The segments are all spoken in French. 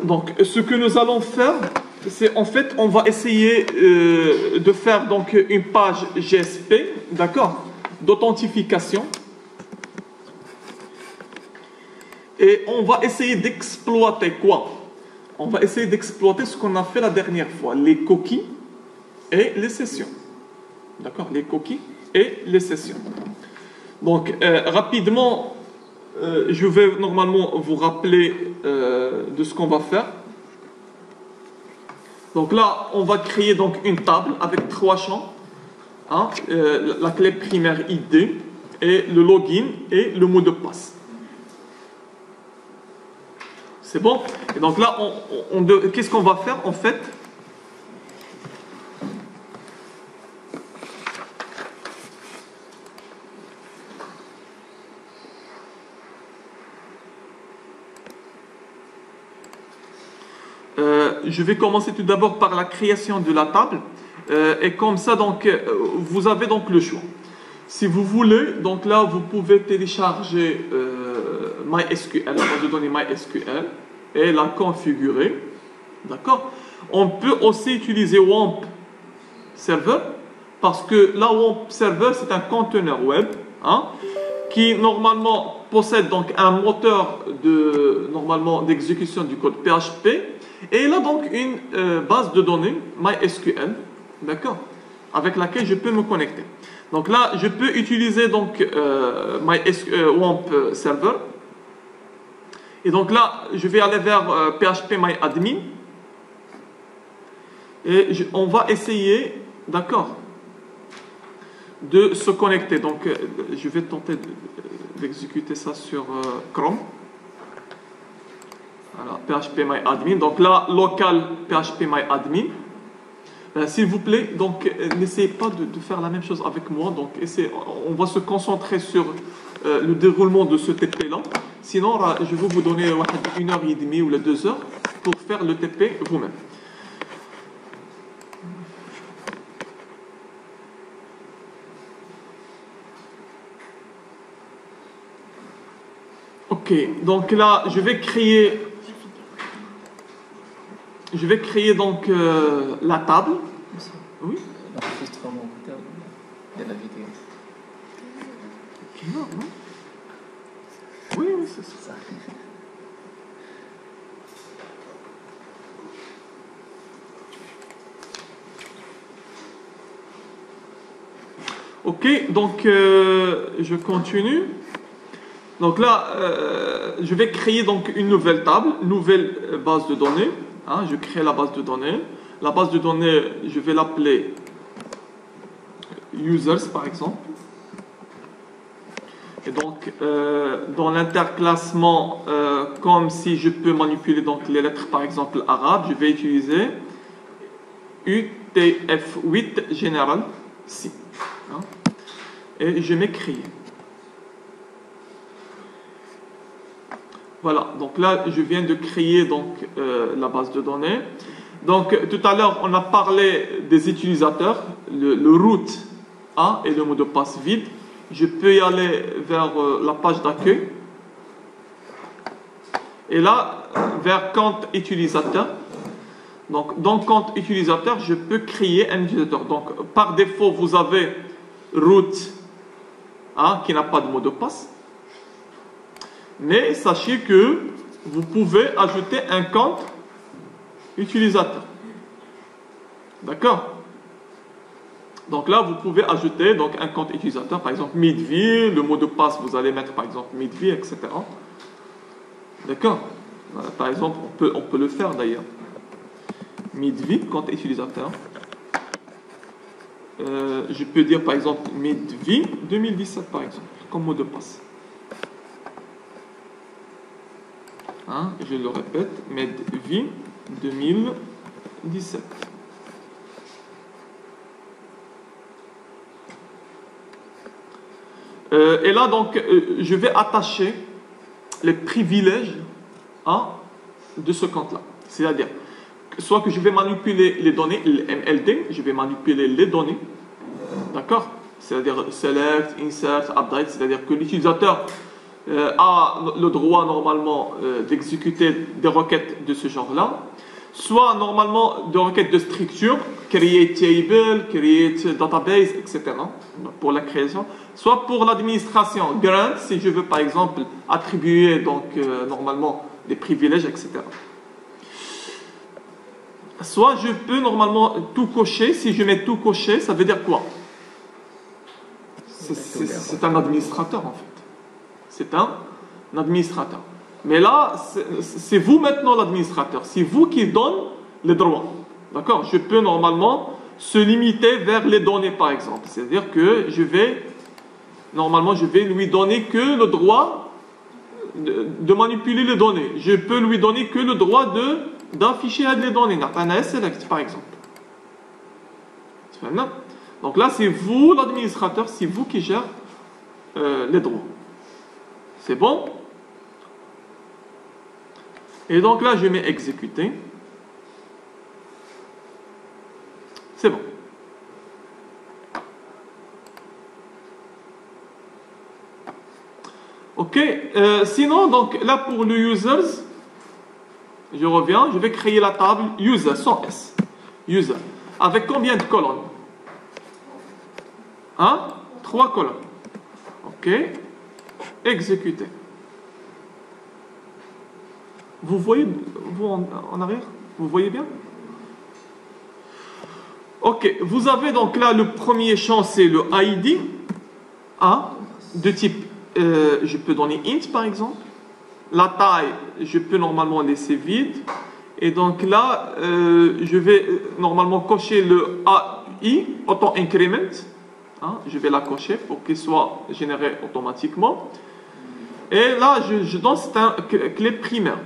Donc, ce que nous allons faire, c'est en fait, on va essayer de faire donc une page GSP, d'accord, d'authentification. Et on va essayer d'exploiter quoi? On va essayer d'exploiter ce qu'on a fait la dernière fois, les cookies et les sessions. D'accord, les cookies et les sessions. Donc, rapidement, je vais normalement vous rappeler de ce qu'on va faire. Donc là, on va créer donc une table avec 3 champs. Hein, la clé primaire ID et le login et le mot de passe. C'est bon? Et donc là, qu'est-ce qu'on va faire en fait? Je vais commencer tout d'abord par la création de la table. Et comme ça, donc, vous avez donc le choix. Si vous voulez, donc là, vous pouvez télécharger MySQL, la base de données MySQL, et la configurer. D'accord? On peut aussi utiliser WAMP Server, parce que la WAMP Server, c'est un conteneur web, hein, qui normalement possède donc un moteur d'exécution du code PHP, et il a donc une base de données MySQL, d'accord, avec laquelle je peux me connecter. Donc là, je peux utiliser donc WAMP Server. Et donc là, je vais aller vers phpMyAdmin. Et on va essayer, d'accord, de se connecter. Donc, je vais tenter d'exécuter ça sur Chrome. Voilà, phpMyAdmin. Donc là, local phpMyAdmin. S'il vous plaît, donc n'essayez pas de faire la même chose avec moi. Donc, on va se concentrer sur le déroulement de ce TP là. Sinon, je vais vous donner 1h30 ou 2 heures pour faire le TP vous-même. Ok, donc là, je vais créer donc la table. Oui. L'enregistrement de la vidéo. Non, non. Oui, oui, c'est ça. Ok, donc je continue. Donc là, je vais créer donc une nouvelle table, nouvelle base de données. Hein, je crée la base de données. La base de données, je vais l'appeler users par exemple. Et donc, dans l'interclassement, comme si je peux manipuler donc les lettres par exemple arabes, je vais utiliser UTF-8 General C. Hein, et je mets créer. Voilà, donc là, je viens de créer donc, la base de données. Donc, tout à l'heure, on a parlé des utilisateurs, le root A et le mot de passe vide. Je peux y aller vers la page d'accueil. Et là, vers compte utilisateur. Donc, dans compte utilisateur, je peux créer un utilisateur. Donc, par défaut, vous avez root A qui n'a pas de mot de passe. Mais sachez que vous pouvez ajouter un compte utilisateur. D'accord? Donc là, vous pouvez ajouter donc, un compte utilisateur, par exemple Midvi, le mot de passe, vous allez mettre par exemple Midvi, etc. D'accord? Par exemple, on peut le faire d'ailleurs. Midvi, compte utilisateur. Je peux dire par exemple Midvi 2017 par exemple, comme mot de passe. Hein, je le répète, Midvi 2017. Et là, donc, je vais attacher les privilèges de ce compte-là. C'est-à-dire, soit que je vais manipuler les données, le MLD, je vais manipuler les données, d'accord? C'est-à-dire select, insert, update, c'est-à-dire que l'utilisateur a le droit normalement d'exécuter des requêtes de ce genre-là, soit normalement des requêtes de structure, create table, create database, etc. pour la création, soit pour l'administration, grant, si je veux par exemple attribuer donc normalement des privilèges, etc. Soit je peux normalement tout cocher. Si je mets tout coché, ça veut dire quoi? C'est un administrateur en fait. C'est un administrateur. Mais là, c'est vous maintenant l'administrateur. C'est vous qui donne les droits. D'accord? Je peux normalement se limiter vers les données par exemple. C'est-à-dire que normalement, je vais lui donner que le droit de manipuler les données. Je peux lui donner que le droit d'afficher les données. Un select par exemple. Donc là, c'est vous l'administrateur, c'est vous qui gère les droits. C'est bon? Et donc là, je mets exécuter. C'est bon. Ok. Sinon, donc là pour le users, je reviens, je vais créer la table user sans S. User. Avec combien de colonnes? 3 colonnes. Ok. Exécuter. Vous voyez, vous en arrière? Vous voyez bien? Ok. Vous avez donc là le premier champ, c'est le ID. De type, je peux donner int par exemple. La taille, je peux normalement laisser vide. Et donc là, je vais normalement cocher le AI, auto increment. Je vais la cocher pour qu'il soit généré automatiquement. Et là, je donne c'est un clé primaire.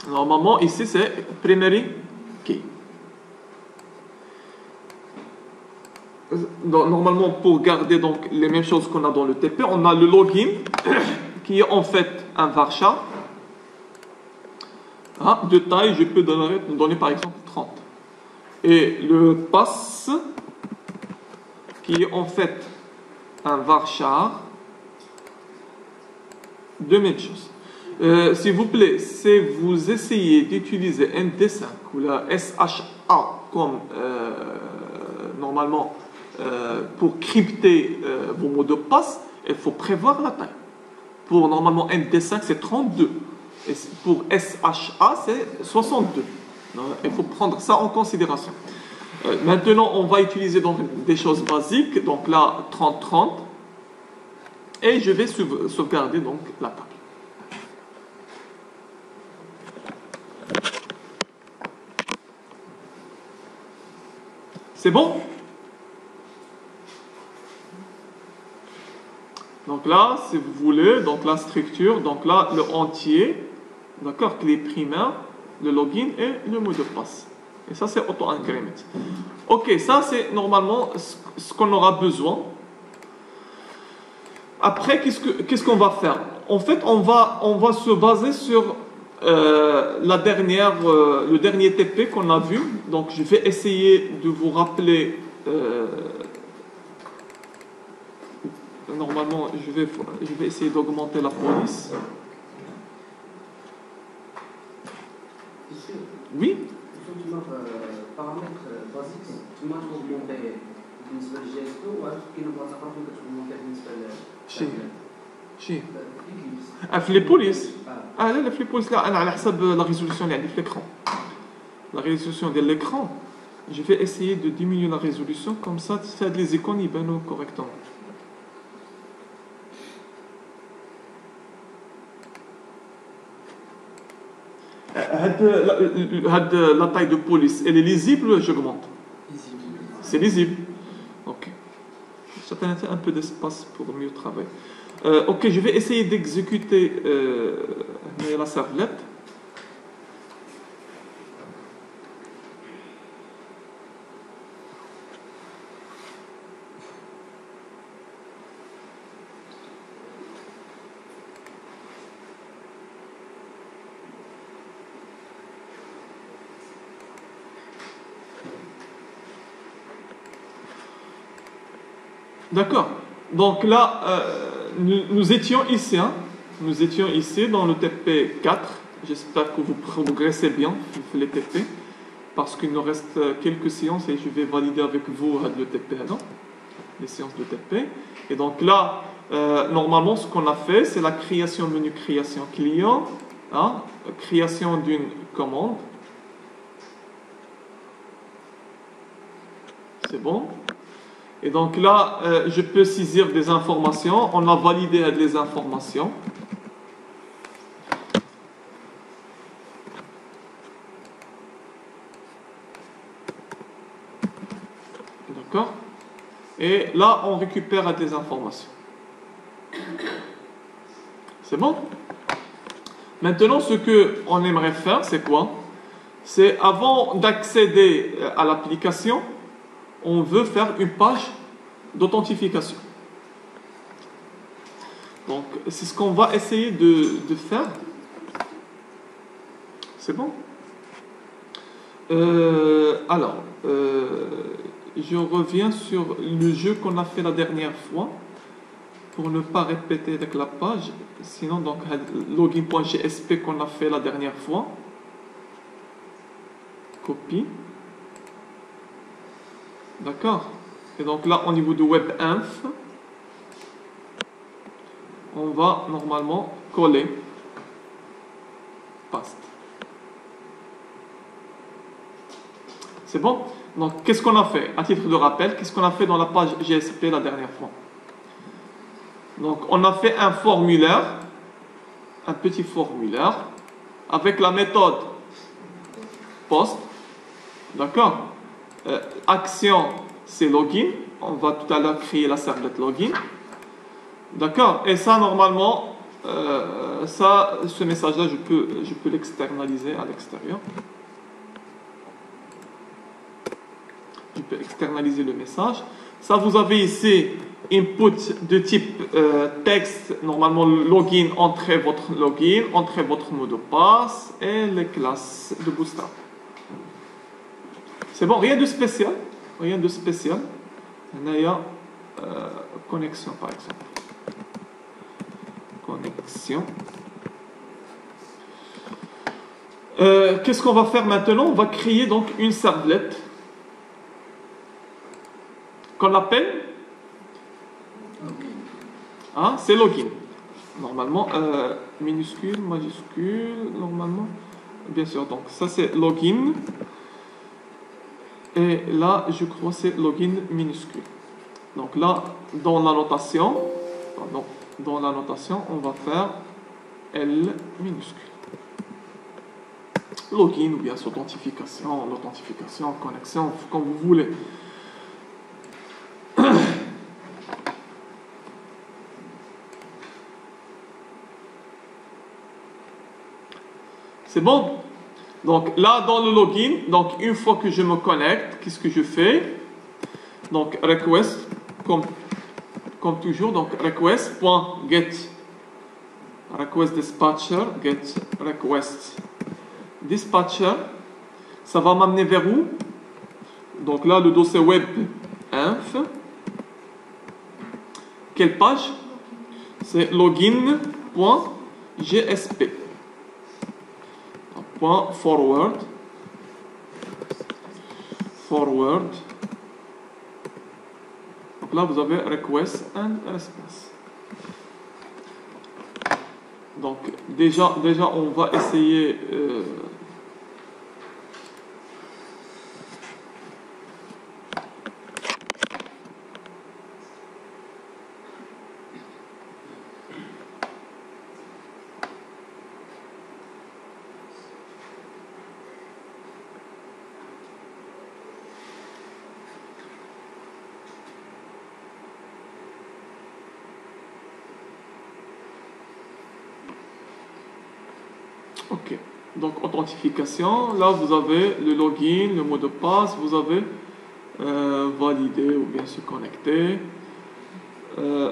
Normalement, ici, c'est primary key. Donc, normalement, pour garder donc les mêmes choses qu'on a dans le TP, on a le login qui est en fait un varchar. De taille, je peux donner par exemple 30. Et le pass qui est en fait un varchar de même chose. S'il vous plaît, si vous essayez d'utiliser ND5 ou la SHA comme normalement pour crypter vos mots de passe, il faut prévoir la taille. Pour normalement ND5, c'est 32. Et pour SHA, c'est 62. Il faut prendre ça en considération. Maintenant, on va utiliser donc des choses basiques. Donc là, 30-30. Et je vais sauvegarder donc la table. C'est bon? Donc là, si vous voulez, donc la structure, donc là, le entier, d'accord, clé primaire, le login et le mot de passe. Et ça, c'est auto-increment. Ok, ça, c'est normalement ce qu'on aura besoin. Après, qu'est-ce qu'on va faire? En fait, on va se baser sur le dernier TP qu'on a vu. Donc, je vais essayer de vous rappeler. Normalement, je vais essayer d'augmenter la police. Oui? Paramètres basiques, tu m'as augmenté بالنسبة للجهاز وعرفت كاين بلاصة أخرى فين كتعمل بالنسبة شي في لي بوليس لا في لي بوليس لا انا على حسب لا ريزولوسيون اللي عندي في l'écran. La résolution de l'écran, je vais essayer de diminuer la résolution comme ça les icônes يبانوا correctement. La taille de police, elle est lisible, j'augmente. C'est lisible. Ok. Certains un peu d'espace pour mieux travailler. Ok, je vais essayer d'exécuter la servlette. D'accord. Donc là, nous étions ici, hein. Nous étions ici dans le TP 4. J'espère que vous progressez bien les TP, parce qu'il nous reste quelques séances et je vais valider avec vous le TP, non? Les séances de TP. Et donc là, normalement, ce qu'on a fait, c'est la création menu création client, hein, création d'une commande. C'est bon. Et donc là, je peux saisir des informations. On a validé les informations. D'accord? Et là, on récupère des informations. C'est bon? Maintenant, ce qu'on aimerait faire, c'est quoi? C'est avant d'accéder à l'application, on veut faire une page d'authentification. Donc, c'est ce qu'on va essayer de faire. C'est bon? Alors, je reviens sur le jeu qu'on a fait la dernière fois pour ne pas répéter avec la page. Sinon, donc, login.gsp qu'on a fait la dernière fois. Copie. D'accord? Et donc là, au niveau de webinf, on va normalement coller. Paste. C'est bon? Donc, qu'est-ce qu'on a fait? À titre de rappel, qu'est-ce qu'on a fait dans la page GSP la dernière fois? Donc, on a fait un formulaire, un petit formulaire, avec la méthode post. D'accord? Action, c'est login. On va tout à l'heure créer la servlette login. D'accord? Et ça, normalement, ce message-là, je peux l'externaliser à l'extérieur. Je peux externaliser le message. Ça, vous avez ici input de type texte, normalement login, entrez votre login, entrez votre mot de passe et les classes de Bootstrap. C'est bon, rien de spécial. Rien de spécial. Il y a connexion par exemple. Connexion. Qu'est-ce qu'on va faire maintenant? On va créer donc une servlette qu'on appelle c'est login. Normalement, minuscule, majuscule, normalement. Bien sûr, donc ça c'est login. Et là, je crois que c'est login minuscule. Donc là, dans la notation, on va faire L minuscule. Login ou bien authentification, l'authentification, connexion, comme vous voulez. C'est bon? Donc là, dans le login, donc une fois que je me connecte, qu'est-ce que je fais? Donc request, comme toujours, donc request.get request dispatcher, get request dispatcher. Ça va m'amener vers où? Donc là, le dossier web inf. Quelle page? C'est login.gsp. Forward. Donc là, vous avez request and response. Donc déjà, on va essayer. Ok, donc authentification, là vous avez le login, le mot de passe, vous avez validé ou bien se connecter.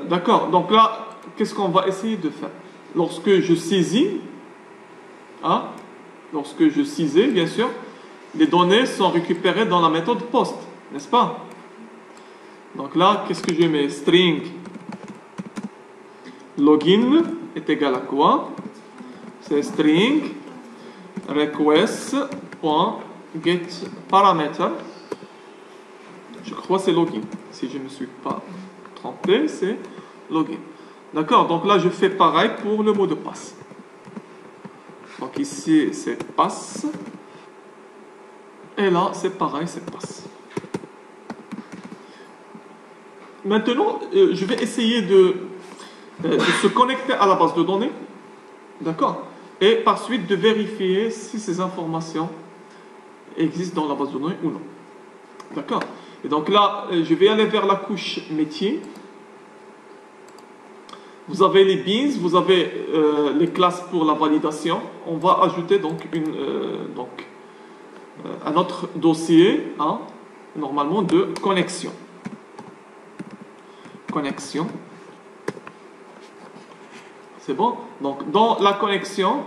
D'accord, donc là, qu'est-ce qu'on va essayer de faire? Lorsque je saisis, bien sûr, les données sont récupérées dans la méthode post, n'est-ce pas? Donc là, qu'est-ce que je mets? String login est égal à quoi? C'est string request.getParameter. Je crois que c'est login. Si je ne me suis pas trompé, c'est login. D'accord, donc là je fais pareil pour le mot de passe. Donc ici c'est passe. Et là c'est pareil, c'est passe. Maintenant, je vais essayer de se connecter à la base de données. D'accord? Et par suite de vérifier si ces informations existent dans la base de données ou non. D'accord? Et donc là, je vais aller vers la couche métier. Vous avez les beans, vous avez les classes pour la validation. On va ajouter donc, un autre dossier, hein, normalement de connexion. Connexion. C'est bon? Donc dans la connexion,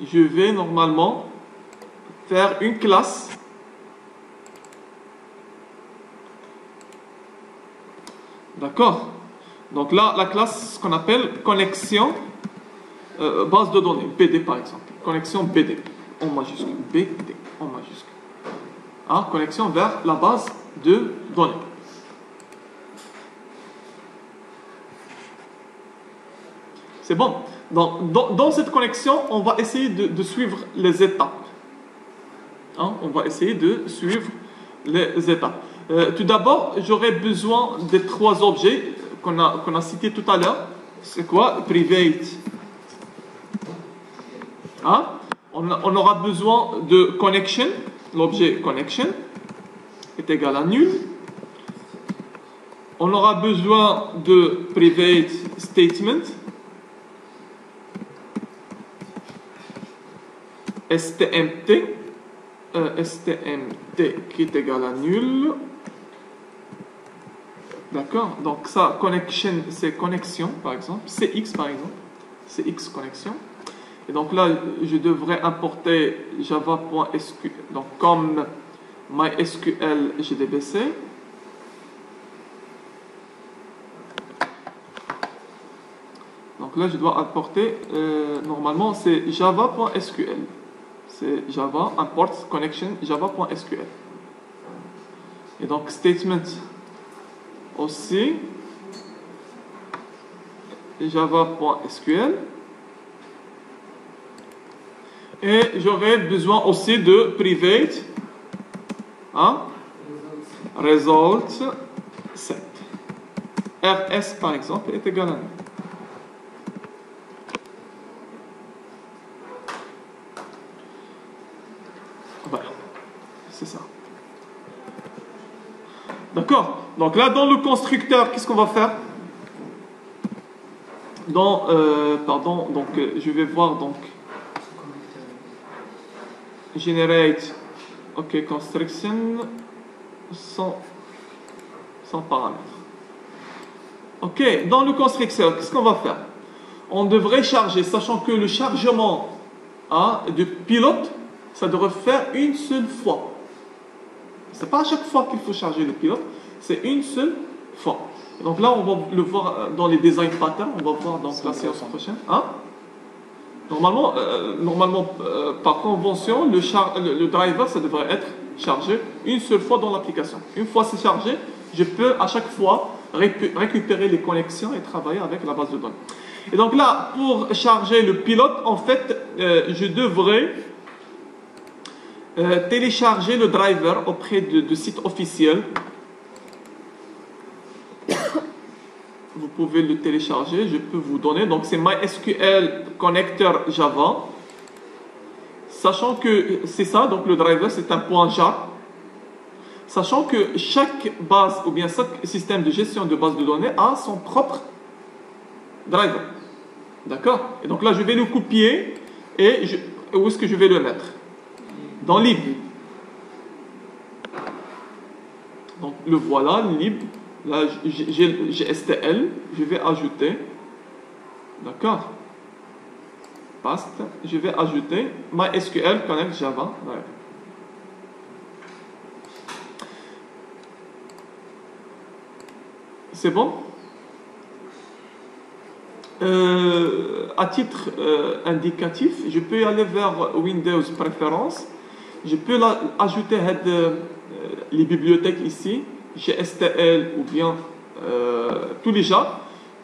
je vais normalement faire une classe. D'accord? Donc là, la classe, ce qu'on appelle connexion base de données, BD par exemple. Connexion BD en majuscule. BD en majuscule. Hein? Connexion vers la base de données. C'est bon. Donc, dans cette connexion, on va essayer de suivre les étapes. Hein? On va essayer de suivre les étapes. Tout d'abord, j'aurai besoin des trois objets qu'on a cités tout à l'heure. C'est quoi? Private. Hein? On aura besoin de connection. L'objet connection est égal à nul. On aura besoin de private statement. STMT. STMT qui est égal à nul. D'accord? Donc ça, connection, c'est connexion par exemple. CX par exemple. CX connexion. Et donc là, je devrais importer java.sql. Donc comme MySQL JDBC. Donc là, je dois importer, normalement, c'est java.sql. C'est java import connection java.sql. Et donc statement aussi java.sql. Et j'aurai besoin aussi de private, hein, result set. RS par exemple est égal à nul. Voilà, c'est ça. D'accord? Donc là, dans le constructeur, qu'est-ce qu'on va faire? Je vais voir donc generate, ok, construction sans paramètres. Ok, dans le constructeur, qu'est-ce qu'on va faire? On devrait charger, sachant que le chargement de pilote, ça devrait faire une seule fois. C'est pas à chaque fois qu'il faut charger le pilote, c'est une seule fois. Donc là, on va le voir dans les design patterns, on va voir dans la séance prochaine. Hein? Normalement, par convention, le driver, ça devrait être chargé une seule fois dans l'application. Une fois c'est chargé, je peux à chaque fois récupérer les connexions et travailler avec la base de données. Et donc là, pour charger le pilote, en fait, je devrais télécharger le driver auprès de sites officiels. Vous pouvez le télécharger, je peux vous donner. Donc c'est MySQL Connector Java. Sachant que c'est ça, donc le driver c'est un point jar. Sachant que chaque base ou bien chaque système de gestion de base de données a son propre driver. D'accord? Et donc là je vais le copier et où est-ce que je vais le mettre? Dans lib. Donc le voilà, lib. Là, j'ai STL, je vais ajouter, d'accord, paste, je vais ajouter MySQL Connect Java. Ouais. C'est bon? À titre indicatif, je peux aller vers Windows Préférences. Je peux ajouter les bibliothèques ici, GSTL ou bien tous les Java.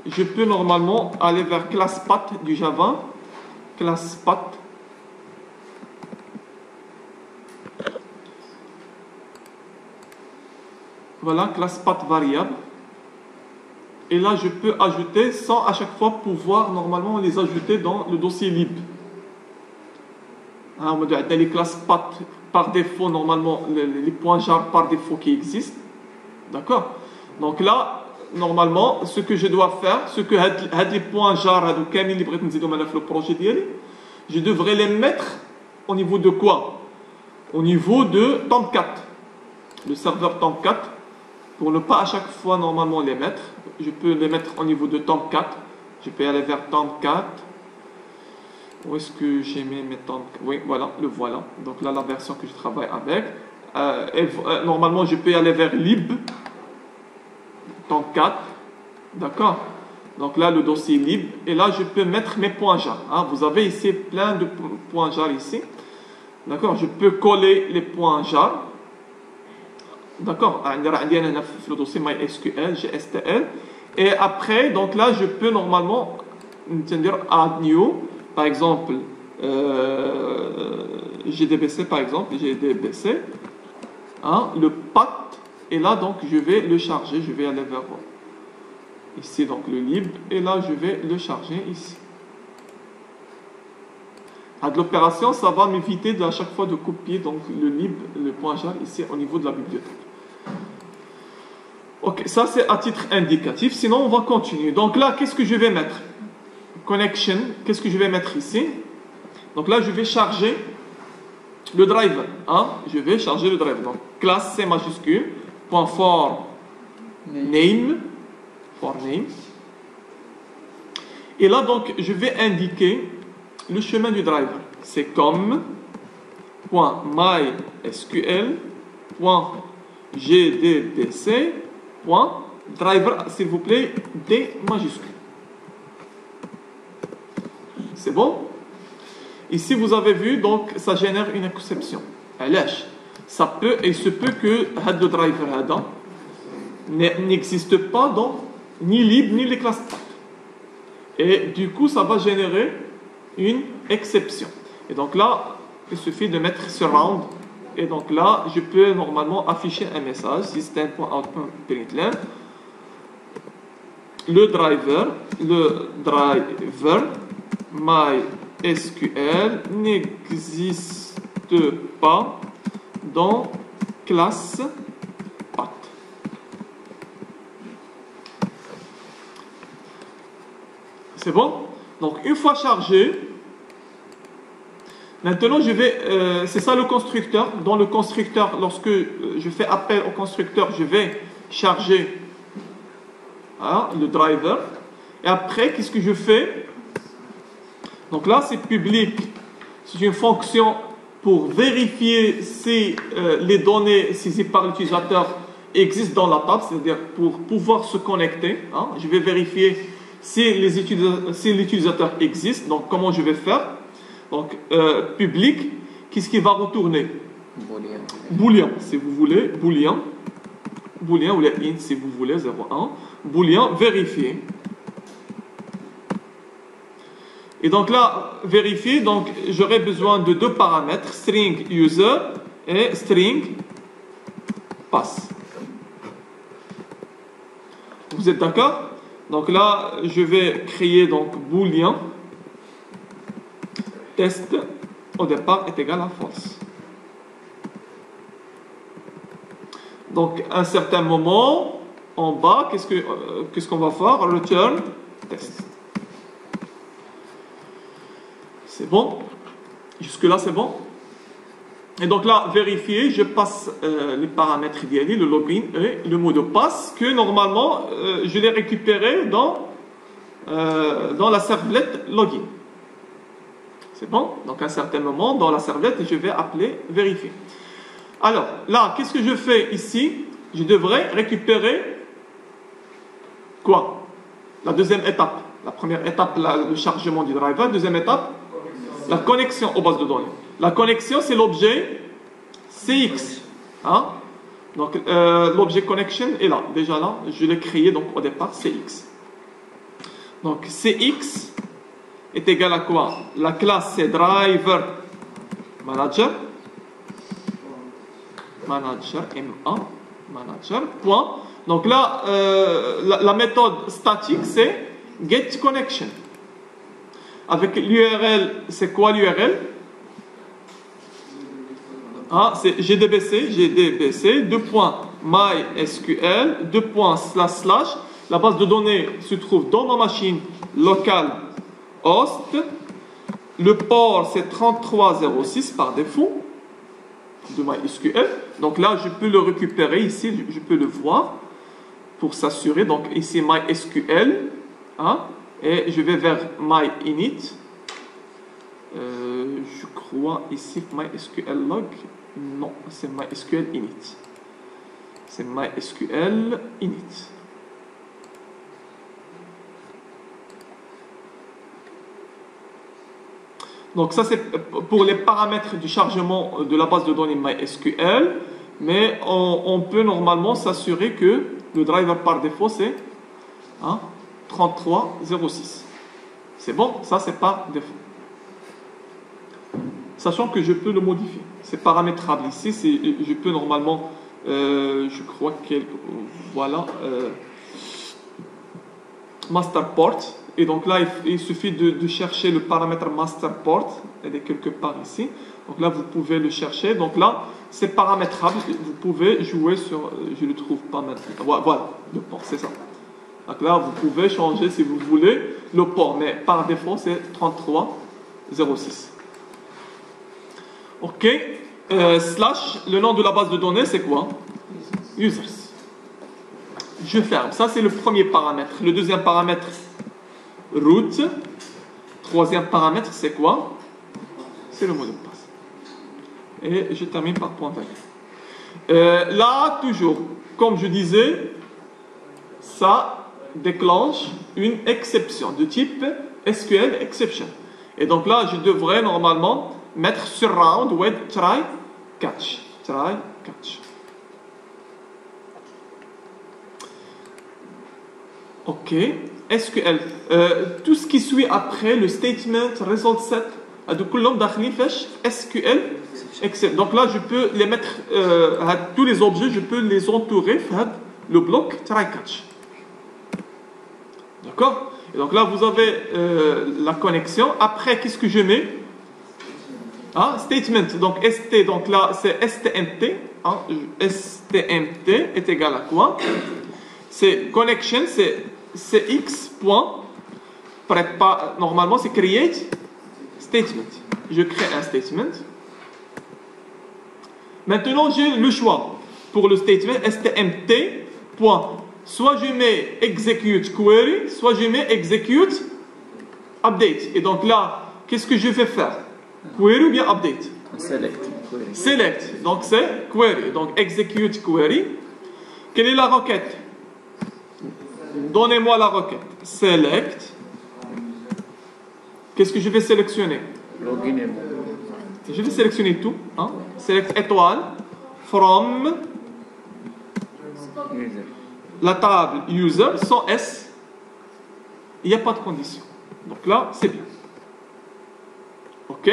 Je peux normalement aller vers ClassPath du Java. ClassPath. Voilà, ClassPath variable. Et là, je peux ajouter sans à chaque fois pouvoir normalement les ajouter dans le dossier lib. Hein, on a les ClassPath par défaut, normalement, les points jar par défaut qui existent. D'accord? Donc là, normalement, ce que je dois faire, ce que les points jar, le projet je devrais les mettre au niveau de quoi? Au niveau de Tomcat. Le serveur Tomcat. Pour ne pas à chaque fois normalement les mettre, je peux les mettre au niveau de Tomcat. Je peux aller vers Tomcat. Où est-ce que j'ai mis mes Tomcat? Oui, voilà, le voilà. Donc là, la version que je travaille avec. Normalement, je peux aller vers lib. Tomcat. D'accord? Donc là, le dossier lib. Et là, je peux mettre mes points jar. Hein, vous avez ici plein de points jar ici. D'accord? Je peux coller les points jar. D'accord, le dossier MySQL, GSTL. Et après, donc là, je peux normalement dire add new, par exemple, GDBC, par exemple, GDBC, hein, le path, et là, donc, je vais le charger, je vais aller vers ici, donc le lib, et là, je vais le charger ici. À de l'opération, ça va m'éviter à chaque fois de copier donc le lib, le point jar ici au niveau de la bibliothèque. Ok, ça c'est à titre indicatif. Sinon, on va continuer. Donc là, qu'est-ce que je vais mettre? Connection, qu'est-ce que je vais mettre ici? Donc là, je vais charger le driver. Hein? Je vais charger le driver. Donc, classe C majuscule, point for name. For name. Et là, donc, je vais indiquer le chemin du driver. C'est comme .mysql.gdbc. Driver, s'il vous plaît, D majuscule. C'est bon? Ici, vous avez vu, donc, ça génère une exception. Ça peut, il se peut que le driver n'existe pas dans ni lib ni les classes. Et du coup, ça va générer une exception. Et donc là, il suffit de mettre surround. Et donc là, je peux normalement afficher un message system.out.println. Le driver MySQL n'existe pas dans classe path. C'est bon? Donc une fois chargé, maintenant, je vais, c'est ça le constructeur. Dans le constructeur, lorsque je fais appel au constructeur, je vais charger le driver. Et après, qu'est-ce que je fais? Donc là, c'est public. C'est une fonction pour vérifier si les données saisies par l'utilisateur existent dans la table, c'est-à-dire pour pouvoir se connecter. Hein. Je vais vérifier si l'utilisateur existe. Donc, comment je vais faire? Donc, public, qu'est-ce qui va retourner? Boolean, si vous voulez. Boolean ou les int, si vous voulez, 0,1. Boolean, vérifier. Et donc là, vérifier, donc j'aurai besoin de deux paramètres, string user et string pass. Vous êtes d'accord? Donc là, je vais créer donc boolean. Test au départ est égal à false. Donc, à un certain moment, en bas, qu'est-ce qu'on va faire? Return test. C'est bon? Jusque-là, c'est bon? Et donc là, vérifier, je passe les paramètres idéalisés, le login et le mot de passe que normalement, je l'ai récupéré dans la servlette login. C'est bon? Donc à un certain moment, dans la servlette, je vais appeler vérifier. Alors, là, qu'est-ce que je fais ici? Je devrais récupérer quoi? La deuxième étape. La première étape, le chargement du driver. Deuxième étape, la connexion aux bases de données. La connexion, c'est l'objet CX. Hein? Donc, l'objet connection est là. Déjà là, je l'ai créé donc, au départ, CX. Donc, CX est égal à quoi? La classe, c'est driver manager. Manager, M1. Manager, point. Donc là, la méthode statique, c'est getConnection. Avec l'URL, c'est quoi l'URL? Ah, c'est GDBC, 2.mysql, 2.//. La base de données se trouve dans ma machine locale host. Le port, c'est 3306 par défaut de MySQL. Donc là, je peux le récupérer ici, je peux le voir pour s'assurer. Donc ici, MySQL, hein, et je vais vers MyInit. Je crois ici MySQL log. Non, c'est MySQL init. C'est MySQL init. Donc ça c'est pour les paramètres du chargement de la base de données MySQL, mais on peut normalement s'assurer que le driver par défaut c'est 3306. C'est bon, ça c'est par défaut. Sachant que je peux le modifier. C'est paramétrable ici, je peux normalement, je crois que, voilà, master port. Et donc là, il suffit de chercher le paramètre master port. Il est quelque part ici. Donc là, vous pouvez le chercher. Donc là, c'est paramétrable. Vous pouvez jouer sur... Je ne le trouve pas maintenant. Voilà, le port, c'est ça. Donc là, vous pouvez changer, si vous voulez, le port. Mais par défaut, c'est 3306. OK. Slash, le nom de la base de données, c'est quoi? Users. Je ferme. Ça, c'est le premier paramètre. Le deuxième paramètre, root. Troisième paramètre, c'est quoi? C'est le mot de passe. Et je termine par point valide. Là, toujours, comme je disais, ça déclenche une exception de type SQL exception. Et donc là, je devrais normalement mettre surround with try catch. Try catch. OK. SQL. Tout ce qui suit après le statement result set, SQL. Donc là, je peux les mettre, tous les objets, je peux les entourer le bloc try catch. D'accord? Et donc là, vous avez la connexion. Après, qu'est-ce que je mets? Statement. Donc ST, donc là, c'est STMT. STMT est égal à quoi? C'est connection, c'est CX. Normalement, c'est create statement. Je crée un statement. Maintenant, j'ai le choix pour le statement STMT. Soit je mets execute query, soit je mets execute update. Et donc là, qu'est-ce que je vais faire? Query ou bien update? Select. Query. Select. Donc c'est query. Donc execute query. Quelle est la requête? Donnez-moi la requête. Select. Qu'est-ce que je vais sélectionner? Login. Je vais sélectionner tout. Select étoile. From. User. La table user sans S. Il n'y a pas de condition. Donc là, c'est bien. OK?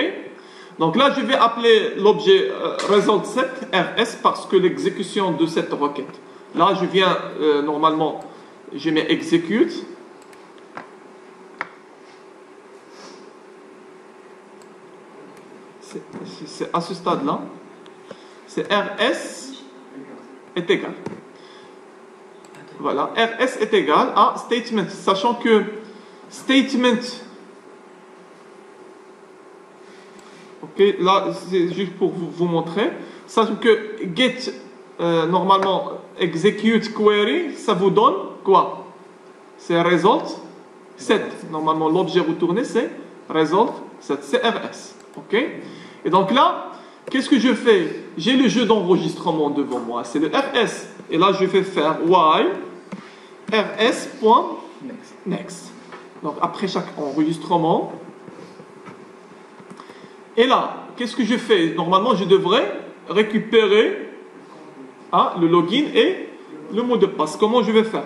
Donc là, je vais appeler l'objet result7 RS parce que l'exécution de cette requête. Là, je viens normalement, je mets execute. C'est à ce stade-là. C'est RS est égal. Voilà, RS est égal à statement. Sachant que statement. Ok, là, c'est juste pour vous montrer. Sachant que get, normalement, execute query, ça vous donne quoi? C'est result 7. Normalement, l'objet retourné, c'est result 7. C'est RS. Ok? Et donc là, qu'est-ce que je fais? J'ai le jeu d'enregistrement devant moi. C'est le RS. Et là, je vais faire while rs.next. Donc après chaque enregistrement. Et là, qu'est-ce que je fais? Normalement, je devrais récupérer le login et le mot de passe. Comment je vais faire?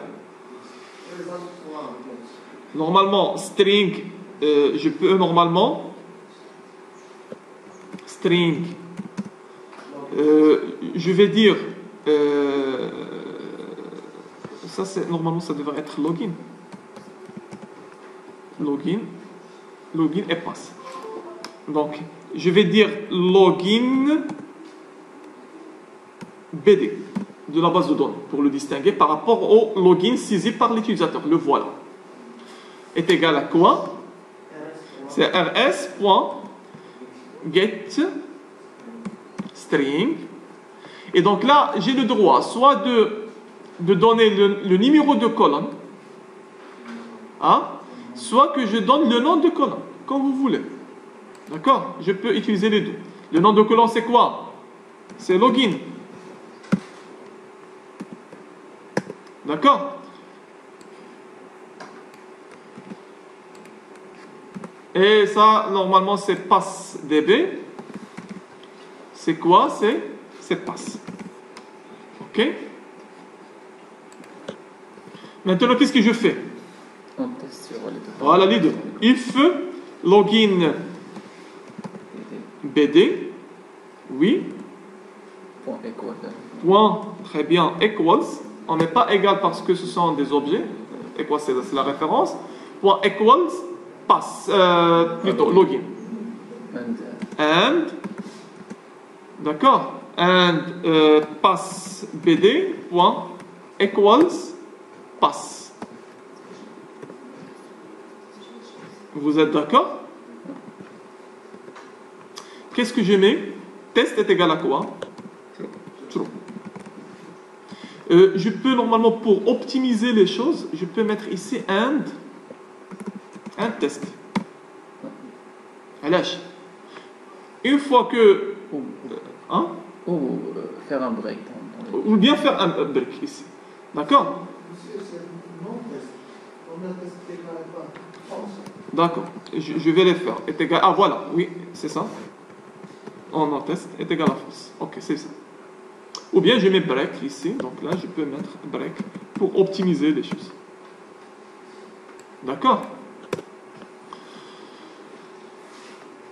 Normalement, string, je peux normalement string, je vais dire, ça c'est normalement ça devrait être login, login et passe. Donc, je vais dire login BD de la base de données pour le distinguer par rapport au login saisi par l'utilisateur. Le voilà. Est égal à quoi? C'est rs.get string. Et donc là, j'ai le droit soit de donner le numéro de colonne, soit que je donne le nom de colonne, comme vous voulez. D'accord? Je peux utiliser les deux. Le nom de colonne, c'est quoi? C'est login. D'accord? Et ça, normalement, c'est passDB. C'est quoi? C'est pass. Ok? Maintenant, qu'est-ce que je fais? On teste sur les deux. Voilà les deux. If login BD, oui. Point equal. Point, très bien, equals. On n'est pas égal parce que ce sont des objets. Equals, c'est la référence. Point equals, pass, plutôt, login. And, d'accord. And pass BD, point, equals, pass. Vous êtes d'accord? Qu'est-ce que je mets? Test est égal à quoi? True. Je peux normalement, pour optimiser les choses, je peux mettre ici and test. Alors, une fois que... Ou faire un break. Ou bien faire un break ici. D'accord? D'accord. Je vais les faire. Est égal... voilà. Oui, c'est ça. On test est égal à false. Ok, c'est ça. Ou bien je mets break ici. Donc là, je peux mettre break pour optimiser les choses. D'accord?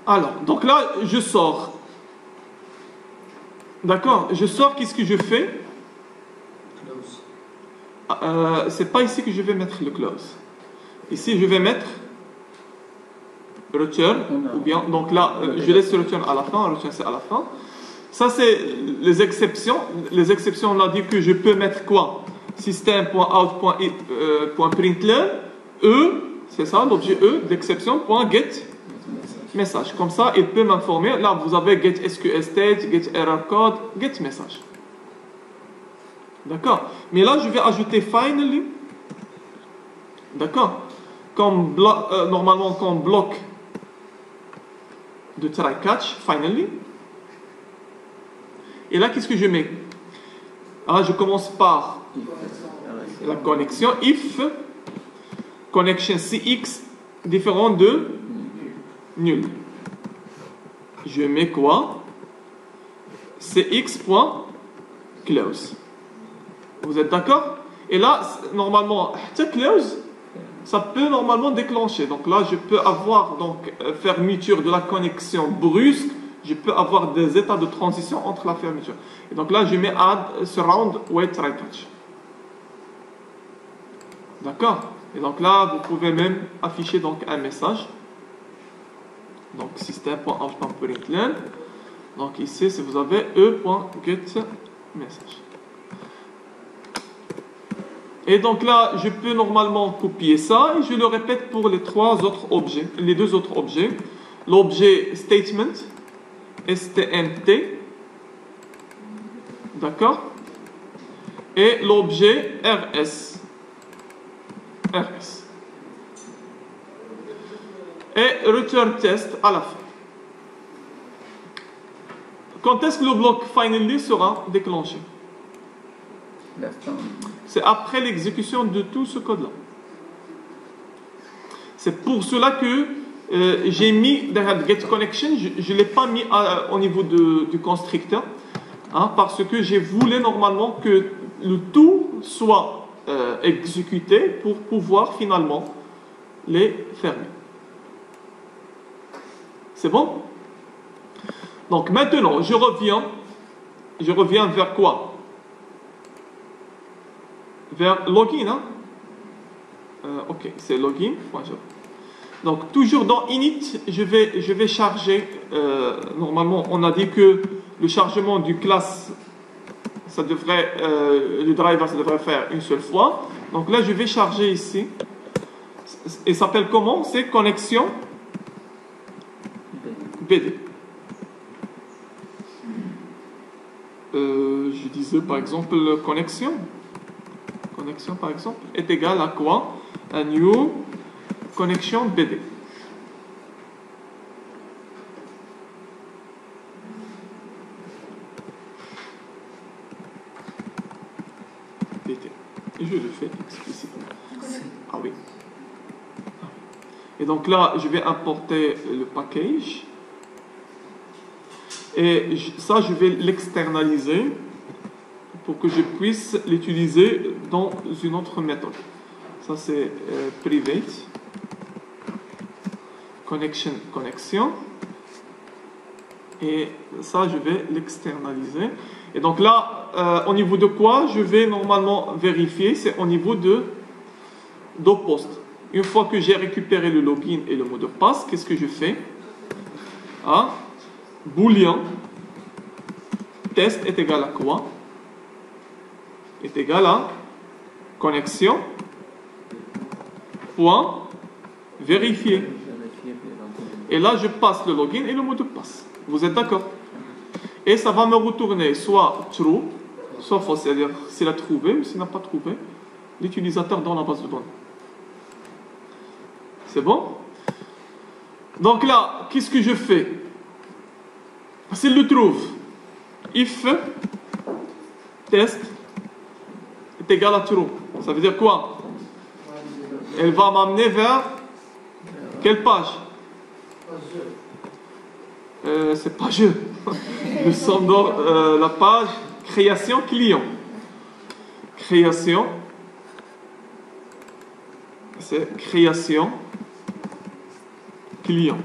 Alors, donc là, je sors. D'accord? Je sors, qu'est-ce que je fais? C'est pas ici que je vais mettre le close. Ici, je vais mettre return, ou bien, donc là, je laisse return à la fin, return c'est à la fin. Ça, c'est les exceptions. Les exceptions, on a dit que je peux mettre quoi? System.out.println, c'est ça, l'objet d'exception, .get message. Comme ça, il peut m'informer. Là, vous avez get SQL state, get error code, get message. D'accord? Mais là, je vais ajouter finally. D'accord? Normalement, comme bloc de try catch, finally. Et là, qu'est-ce que je mets? Je commence par la connexion. If connection CX différent de nul. Je mets quoi? CX.close. Vous êtes d'accord? Et là, normalement, close, ça peut normalement déclencher. Donc là, je peux avoir, fermeture de la connexion brusque. Je peux avoir des états de transition entre la fermeture. Et donc là, je mets add surround wait try catch. D'accord? Et donc là, vous pouvez même afficher donc un message. Donc system.out.println. Donc ici, si vous avez e.get message. Et donc là, je peux normalement copier ça et je le répète pour les les deux autres objets. L'objet statement, STMT, d'accord? Et l'objet RS. Et return test à la fin. Quand est-ce que le bloc finally sera déclenché? C'est après l'exécution de tout ce code-là. C'est pour cela que j'ai mis derrière get connection, je ne l'ai pas mis au niveau du constructeur, hein, parce que j'ai voulu normalement que le tout soit exécuté pour pouvoir finalement les fermer. C'est bon? Donc maintenant, je reviens vers quoi? Vers login, hein? Ok, c'est login. Donc toujours dans init, je vais charger. Normalement, on a dit que le chargement du classe, ça devrait, le driver, ça devrait faire une seule fois. Donc là, je vais charger ici. Et ça s'appelle comment? C'est connexion BD. Je disais par exemple connexion par exemple est égal à quoi? À new connexion BD. Et je le fais explicitement. Ah oui. Et donc là, je vais importer le package. Et ça, je vais l'externaliser pour que je puisse l'utiliser dans une autre méthode. Ça, c'est private connexion. Et ça, je vais l'externaliser. Et donc là, au niveau de quoi je vais normalement vérifier? C'est au niveau de post. Une fois que j'ai récupéré le login et le mot de passe, qu'est-ce que je fais? Ah, boolean test est égal à quoi? Est égal à connexion point vérifier. Et là, je passe le login et le mot de passe. Vous êtes d'accord? Et ça va me retourner soit true, soit false, c'est-à-dire s'il a trouvé ou s'il n'a pas trouvé l'utilisateur dans la base de données. C'est bon? Donc là, qu'est-ce que je fais? S'il le trouve, if test est égal à true. Ça veut dire quoi? Elle va m'amener vers quelle page? C'est pas jeu. Nous sommes dans la page création client. Création. C'est création client.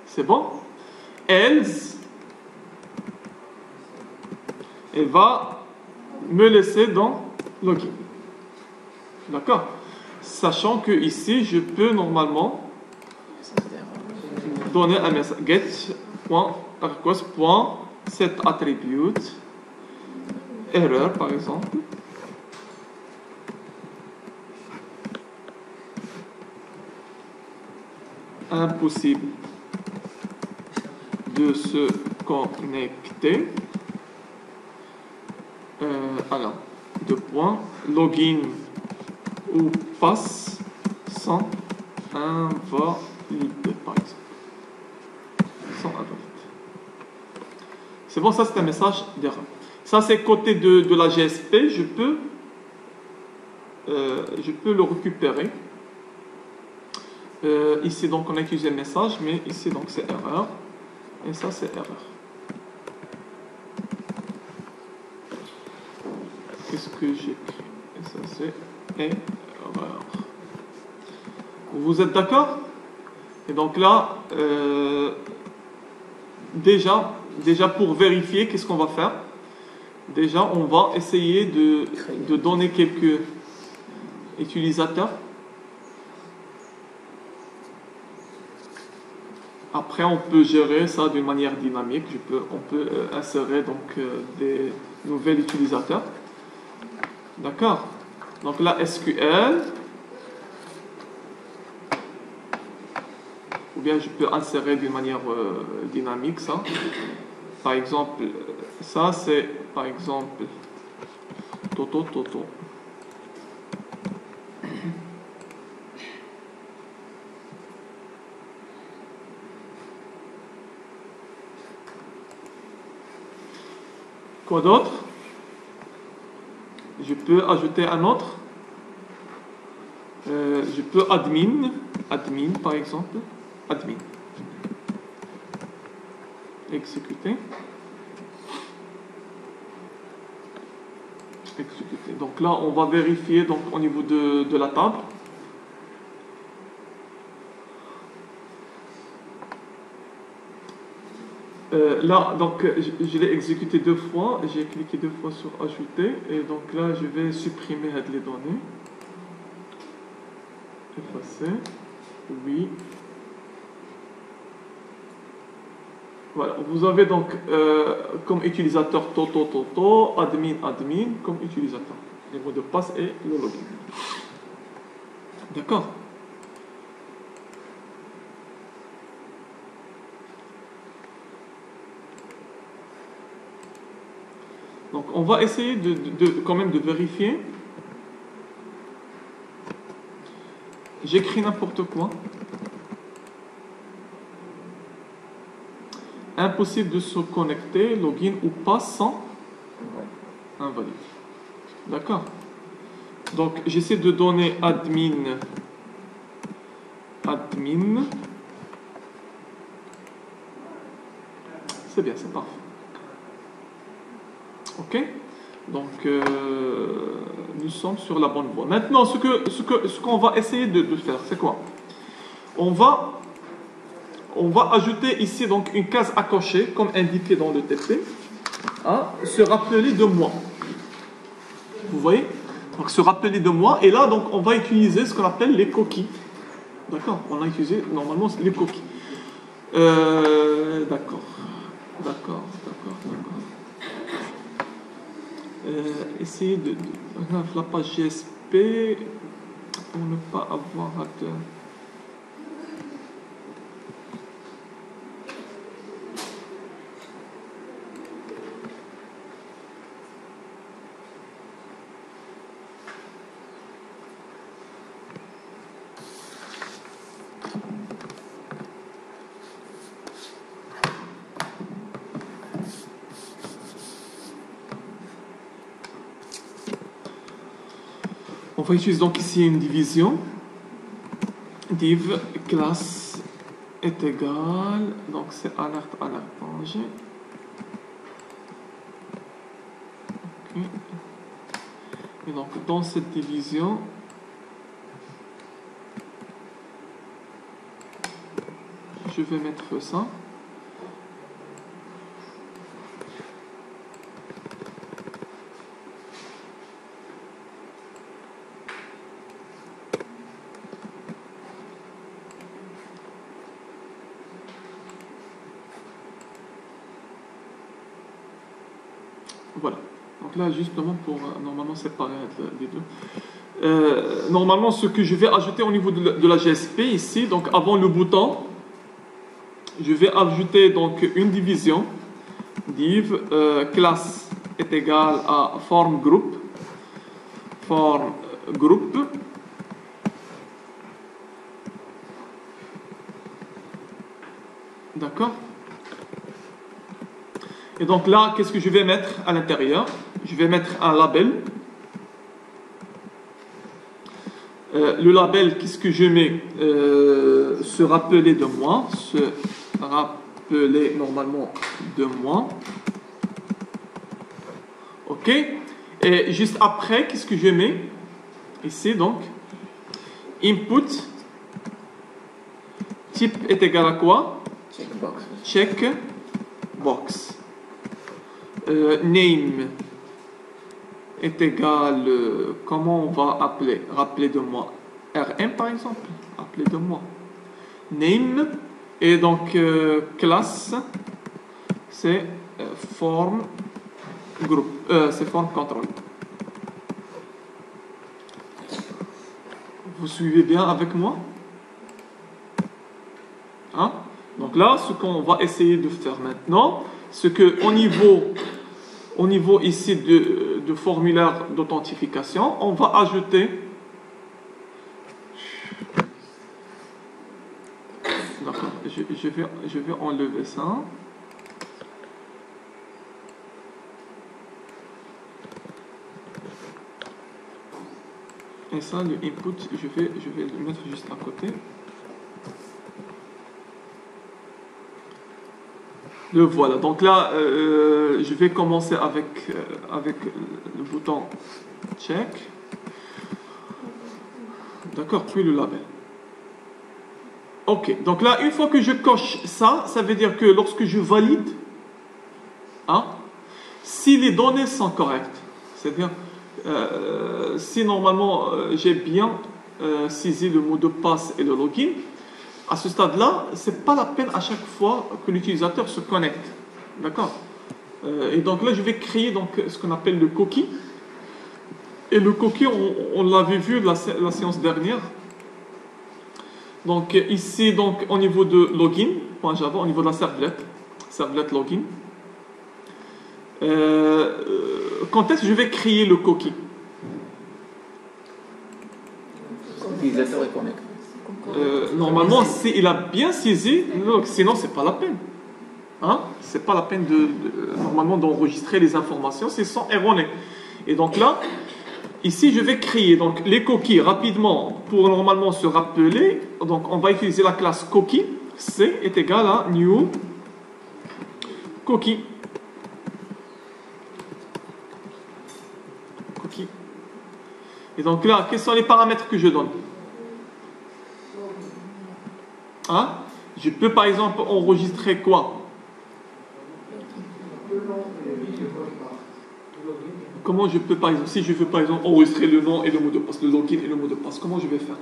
C'est bon? Else, elle va me laisser dans login. D'accord? Sachant que ici, je peux normalement donner un message get.request.setAttribute erreur par exemple. Impossible de se connecter. Alors, deux points, login ou passe sans invalider par exemple. Sans invalider. C'est bon, ça c'est un message d'erreur. Ça c'est côté de la GSP, je peux le récupérer. Ici donc on a utilisé message, mais ici donc c'est erreur. Et ça c'est erreur. Qu'est-ce que j'ai écrit? Et ça c'est erreur. Vous êtes d'accord? Et donc là, déjà pour vérifier, qu'est-ce qu'on va faire? Déjà, on va essayer de donner quelques utilisateurs. Après, on peut gérer ça d'une manière dynamique. On peut insérer donc des nouveaux utilisateurs. D'accord? Donc là, SQL. Ou bien je peux insérer d'une manière dynamique ça. Par exemple, ça c'est par exemple Toto. Quoi d'autre? Je peux ajouter un autre. le admin, par exemple, admin. Exécuter. Exécuter. Donc là, on va vérifier donc, au niveau de la table. Là, donc, je l'ai exécuté 2 fois. J'ai cliqué 2 fois sur ajouter. Et donc là, je vais supprimer les données. Effacer. Oui. Voilà. Vous avez donc comme utilisateur Toto, admin comme utilisateur. Le mot de passe et le login. D'accord. Donc on va essayer quand même de vérifier. J'écris n'importe quoi. Impossible de se connecter, login ou pas sans invalide. D'accord. Donc j'essaie de donner admin. C'est bien, c'est parfait. Ok. Donc nous sommes sur la bonne voie. Maintenant, ce qu'on va essayer de faire, c'est quoi? On va ajouter ici donc une case à cocher, comme indiqué dans le TP, se rappeler de moi. Vous voyez? Donc se rappeler de moi, et là donc on va utiliser ce qu'on appelle les coquilles. D'accord? On a utilisé normalement les coquilles. D'accord. Essayez de la page GSP pour ne pas avoir de... On va utiliser donc ici une division. Div classe est égal, donc c'est alerte danger. Okay. Et donc dans cette division, je vais mettre ça. Voilà. Donc là, justement, pour normalement séparer les deux. Normalement, ce que je vais ajouter au niveau de la GSP ici, donc avant le bouton, je vais ajouter donc une division. Div classe est égal à form group. D'accord. Et donc là, qu'est-ce que je vais mettre à l'intérieur? Je vais mettre un label. Le label, qu'est-ce que je mets? Se rappeler de moi. Se rappeler normalement de moi. Ok. Et juste après, qu'est-ce que je mets? Ici, donc, input. Type est égal à quoi? Checkbox. Name est égal, comment on va appeler? Rappeler de moi. RM par exemple. Rappeler de moi. Name. Et donc, classe, c'est form group. C'est form control. Vous suivez bien avec moi? Hein? Donc là, ce qu'on va essayer de faire maintenant, c'est que au niveau ici de formulaire d'authentification, on va ajouter d'accord, je vais enlever ça. Et ça, le input, je vais le mettre juste à côté. Le voilà. Donc là, je vais commencer avec le bouton check. D'accord, puis le label. Ok, donc là, une fois que je coche ça, ça veut dire que lorsque je valide, hein, si les données sont correctes, c'est-à-dire si normalement j'ai bien saisi le mot de passe et le login, à ce stade-là, c'est pas la peine à chaque fois que l'utilisateur se connecte. D'accord? Et donc là, je vais créer donc, ce qu'on appelle le cookie. Et le cookie, on l'avait vu la séance dernière. Donc ici, donc, au niveau de login.java, au niveau de la servlet login, quand est-ce que je vais créer le cookie? L'utilisateur est connecté. Normalement, s'il a bien saisi, sinon c'est pas la peine. Hein? C'est pas la peine normalement d'enregistrer les informations, c'est sans erroné. Et donc là, ici je vais créer donc les cookies rapidement pour normalement se rappeler. Donc on va utiliser la classe cookie. C est égal à new cookie. Cookie. Et donc là, quels sont les paramètres que je donne? Hein? Je peux par exemple enregistrer quoi? Comment je peux par exemple, si je veux par exemple enregistrer le nom et le mot de passe, le login et le mot de passe, comment je vais faire?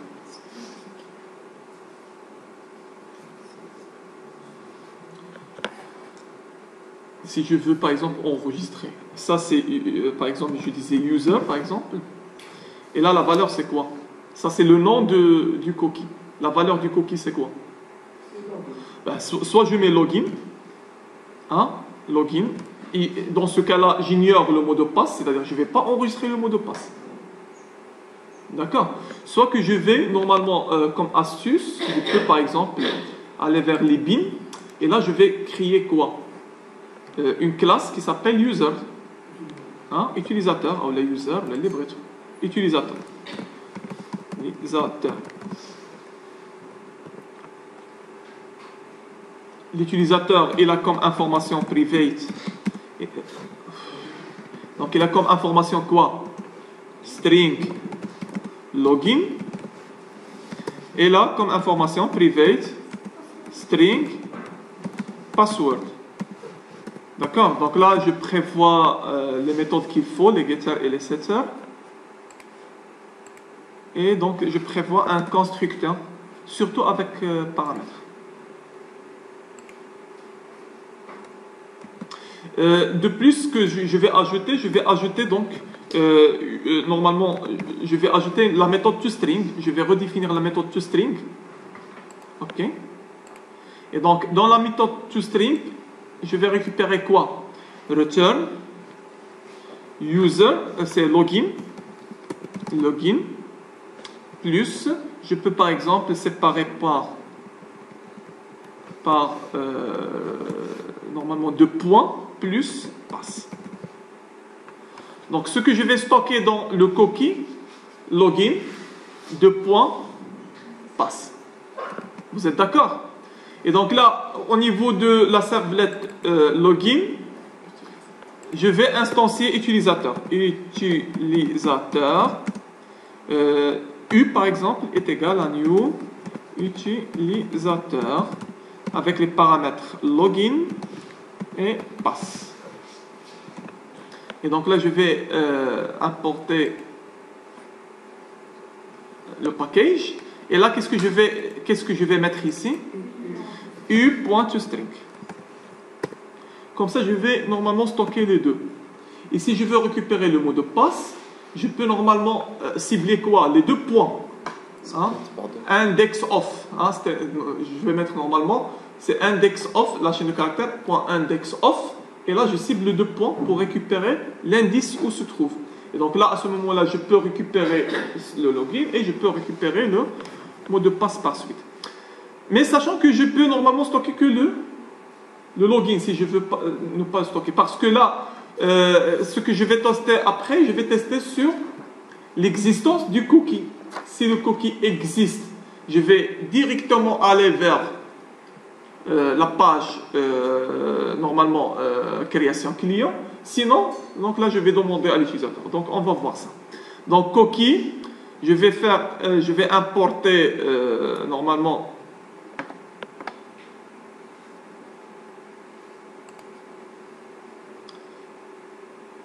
Si je veux par exemple enregistrer, ça c'est par exemple, je disais user par exemple, et là la valeur c'est quoi? Ça c'est le nom du cookie. La valeur du cookie c'est quoi? Ben, soit je mets login, hein, login, et dans ce cas-là, j'ignore le mot de passe, c'est-à-dire je ne vais pas enregistrer le mot de passe. D'accord? Soit que je vais, normalement, comme astuce, je peux par exemple aller vers les bins, et là je vais créer quoi? Une classe qui s'appelle user. Hein, utilisateur, ou le user, le libretto. Utilisateur. Utilisateur. L'utilisateur, il a comme information private. Donc, il a comme information quoi? String login. Et là, comme information private, string password. D'accord? Donc là, je prévois les méthodes qu'il faut, les getter et les setter. Et donc, je prévois un constructeur, surtout avec paramètres. De plus, que je vais ajouter donc, normalement, je vais ajouter la méthode toString, je vais redéfinir la méthode toString. Ok? Et donc, dans la méthode toString, je vais récupérer quoi? Return, user, c'est login, plus, je peux par exemple séparer par normalement 2 points, plus passe. Donc ce que je vais stocker dans le cookie, login, 2 points, passe. Vous êtes d'accord? Et donc là, au niveau de la servlette login, je vais instancier utilisateur. Utilisateur, U par exemple, est égal à new utilisateur avec les paramètres login et passe. Et donc là, je vais importer le package. Et là, qu'est-ce que je vais mettre ici? U.toString. Comme ça, je vais normalement stocker les deux. Et si je veux récupérer le mot de passe, je peux normalement cibler quoi? Les 2 points. Hein? Index of. Hein? Je vais mettre normalement, c'est index of, la chaîne de caractères, point index of. Et là, je cible les 2 points pour récupérer l'indice où se trouve. Et donc là, à ce moment-là, je peux récupérer le login et je peux récupérer le mot de passe par suite. Mais sachant que je peux normalement stocker que le login, si je veux ne pas stocker. Parce que là, ce que je vais tester après, je vais tester sur l'existence du cookie. Si le cookie existe, je vais directement aller vers la page normalement création client. Sinon, donc là je vais demander à l'utilisateur. Donc on va voir ça. Donc cookie, je vais importer normalement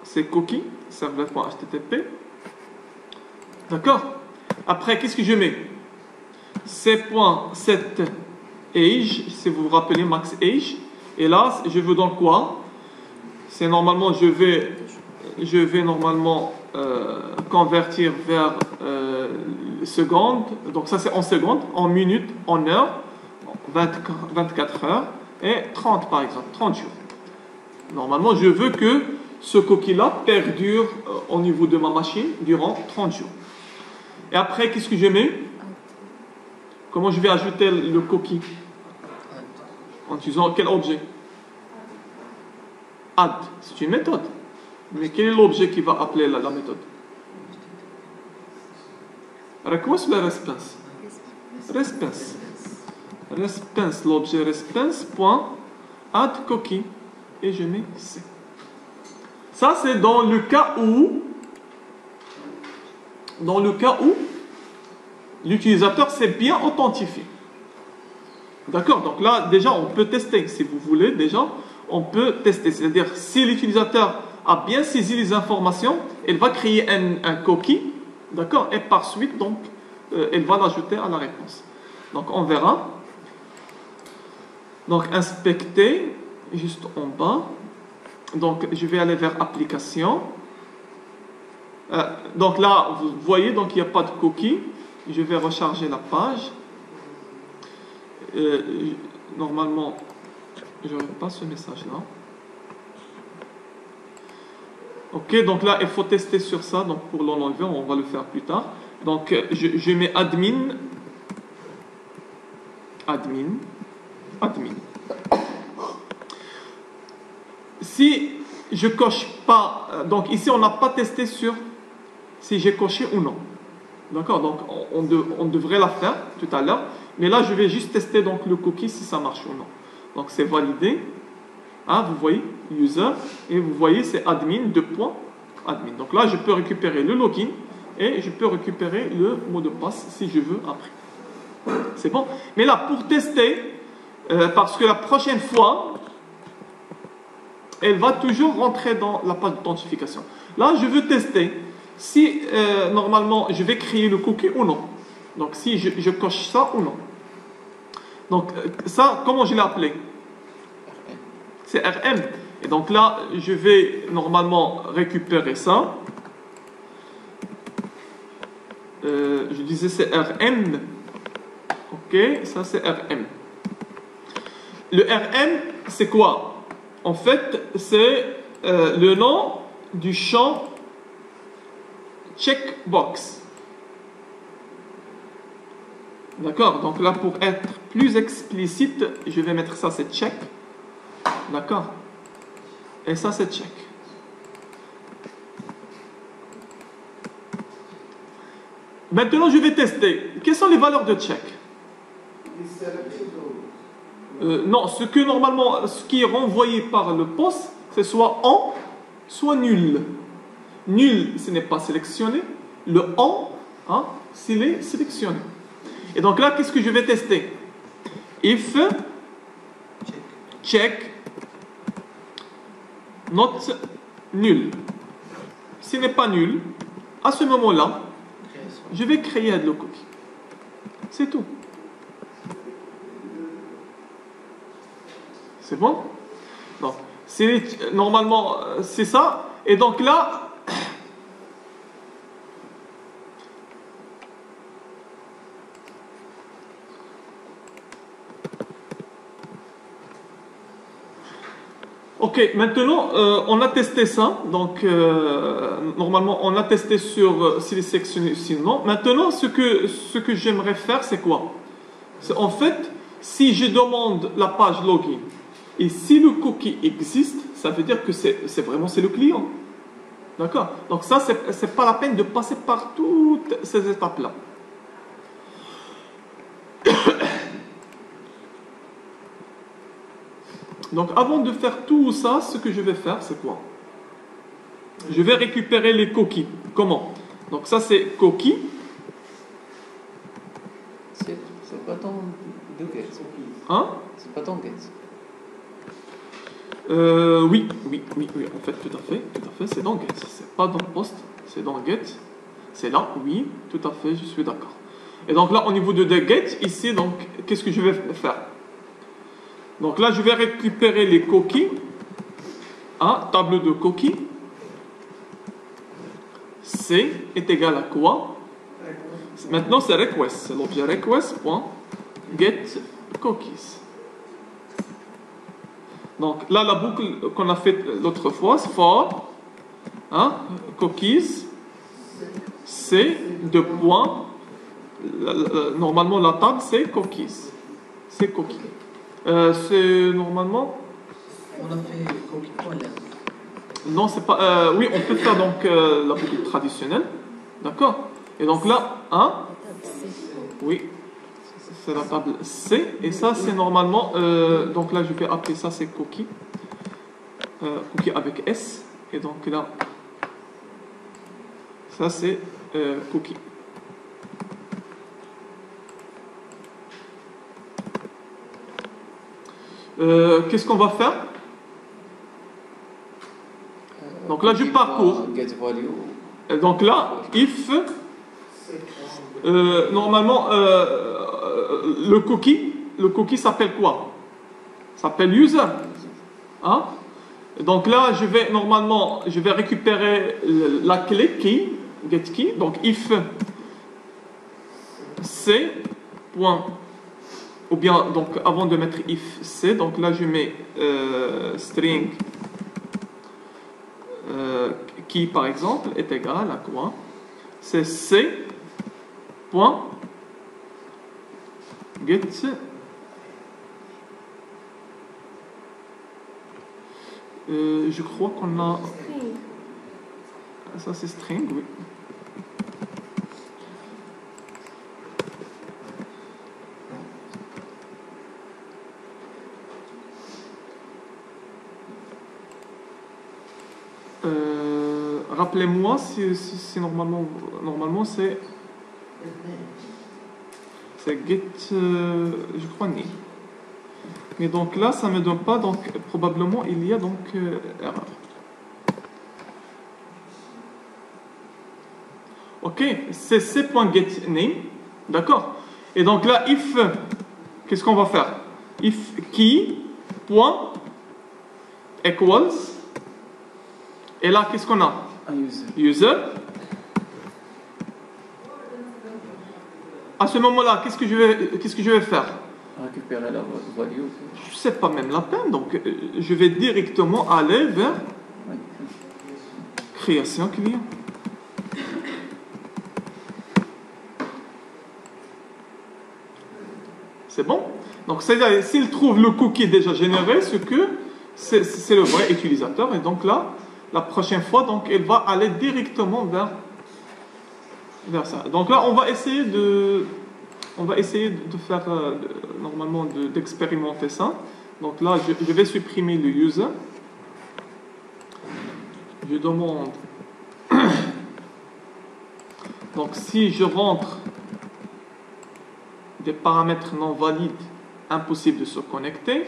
c'est cookie servlet.http. D'accord. Après, qu'est-ce que je mets? C'est.set age, si vous vous rappelez max age. Et là, je veux donc quoi? C'est normalement, je vais normalement convertir vers secondes. Donc ça c'est en secondes, en minutes, en heures, 24 heures et 30 par exemple, 30 jours. Normalement, je veux que ce cookie-là perdure au niveau de ma machine durant 30 jours. Et après, qu'est-ce que je mets? Comment je vais ajouter le cookie? En utilisant quel objet? Add, c'est une méthode. Mais quel est l'objet qui va appeler la méthode? Request ou la response? Response. Response, l'objet response, point, add cookie. Et je mets C. Ça, c'est dans le cas où l'utilisateur s'est bien authentifié. D'accord? Donc là, déjà, on peut tester. Si vous voulez, déjà, on peut tester. C'est-à-dire, si l'utilisateur a bien saisi les informations, elle va créer un cookie. D'accord? Et par suite, donc, elle va l'ajouter à la réponse. Donc, on verra. Donc, inspecter, juste en bas. Donc, je vais aller vers application. Donc là, vous voyez, donc il n'y a pas de cookie. Je vais recharger la page. Normalement, je n'aurai pas ce message-là. Ok, donc là, il faut tester sur ça. Donc pour l'enlever, on va le faire plus tard. Donc je mets admin. Si je coche pas, donc ici on n'a pas testé sur si j'ai coché ou non. D'accord, donc on devrait la faire tout à l'heure. Mais là, je vais juste tester donc le cookie si ça marche ou non. Donc c'est validé. Hein, vous voyez, user. Et vous voyez, c'est admin, admin. Donc là, je peux récupérer le login et je peux récupérer le mot de passe si je veux après. C'est bon. Mais là, pour tester, parce que la prochaine fois, elle va toujours rentrer dans la page d'authentification. Là, je veux tester si normalement je vais créer le cookie ou non. Donc si je coche ça ou non. Donc ça, comment je l'ai appelé? C'est RM. Et donc là, je vais normalement récupérer ça. Je disais c'est RM. Ok, ça c'est RM. Le RM, c'est quoi? En fait, c'est le nom du champ checkbox. D'accord? Donc là, pour être plus explicite, je vais mettre ça, c'est check. D'accord? Et ça, c'est check. Maintenant, je vais tester. Quelles sont les valeurs de check? Non, ce qui est renvoyé par le poste, c'est soit en, soit nul. Nul, ce n'est pas sélectionné. Le en, hein, s'il est sélectionné. Et donc là, qu'est-ce que je vais tester? If check not nul. S'il n'est pas nul, à ce moment-là, je vais créer le cookie. C'est tout. C'est bon? Donc, normalement, c'est ça. Et donc là, ok, maintenant, on a testé ça. Donc, normalement, on a testé sur s'il est sélectionné, sinon. Maintenant, ce que j'aimerais faire, c'est quoi? C'est en fait, si je demande la page login, et si le cookie existe, ça veut dire que c'est le client. D'accord? Donc ça, c'est pas la peine de passer par toutes ces étapes-là. Donc avant de faire tout ça, ce que je vais faire, c'est quoi? Je vais récupérer les coquilles. Comment? Donc ça, c'est coquille. C'est pas ton get. Hein? C'est pas ton get. Oui, en fait, tout à fait, c'est dans get. C'est pas dans post, c'est dans get. C'est là, oui, tout à fait, je suis d'accord. Et donc là, au niveau de get, ici, donc, qu'est-ce que je vais faire? Donc là, je vais récupérer les coquilles. Table de coquilles. C est égal à quoi? Maintenant, c'est request. C'est l'objet request.getCookies. Donc là, la boucle qu'on a faite l'autre fois, c'est for cookies, c'est deux points. Normalement, la table, c'est cookies. C'est cookies. C'est normalement. On a fait cookie point là. Non, c'est pas. Oui, on peut faire donc la boucle traditionnelle. D'accord? Et donc là, oui, c'est la table C. Et ça, c'est normalement. Donc là, je vais appeler ça, c'est cookie. Cookie avec S. Et donc là, ça, c'est cookie. Qu'est-ce qu'on va faire? Donc là, je parcours. Donc là, if, normalement, le cookie s'appelle quoi? S'appelle user. Donc là, je vais récupérer la clé key, get key. Donc if c point, ou bien donc avant de mettre if c, donc là je mets string key par exemple est égal à quoi? C'est c point get je crois qu'on a ça c'est string, oui. Rappelez-moi si normalement c'est get je crois ni. Mais donc là ça me donne pas, donc probablement il y a donc erreur. Ok, c'est c.getName, d'accord. Et donc là if, qu'est-ce qu'on va faire? If key point equals, et là qu'est-ce qu'on a? User. À ce moment-là, qu'est-ce que je vais faire? Récupérer la value. C'est pas même la peine, donc je vais directement aller vers création client. C'est bon? Donc s'il trouve le cookie déjà généré, c'est le vrai utilisateur, et donc là, la prochaine fois, donc elle va aller directement vers ça. Donc là, on va essayer de faire normalement d'expérimenter ça. Donc là, je vais supprimer le user. Je demande. Donc si je rentre des paramètres non valides, impossible de se connecter.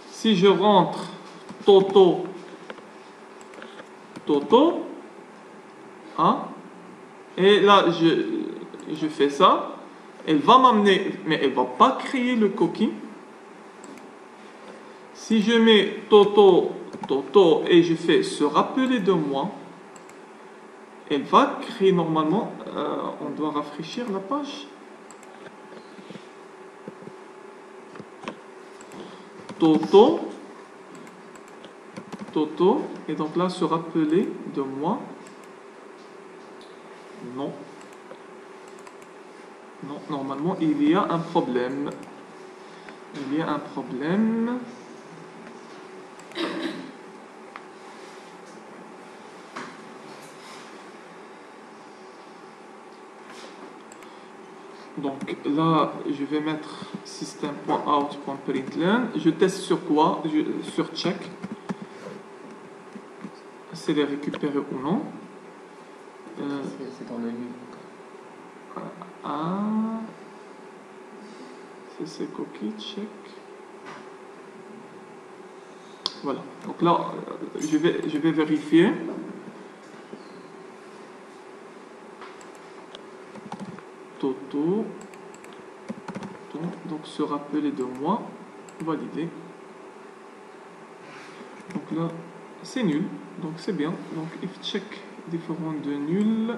Si je rentre Toto, et là je fais ça, elle va m'amener, mais elle va pas créer le cookie. Si je mets Toto et je fais se rappeler de moi, elle va créer normalement, on doit rafraîchir la page. Toto, et donc là se rappeler de moi. Non, normalement il y a un problème. Donc là, je vais mettre system.out.println. Je teste sur quoi? Sur check. C'est les récupérer ou non. C'est dans le nul. C'est cookie, check. Voilà. Donc là, je vais vérifier. Toto. Donc se rappeler de moi. Valider. Donc là, c'est nul. Donc c'est bien. Donc if check différent de nul.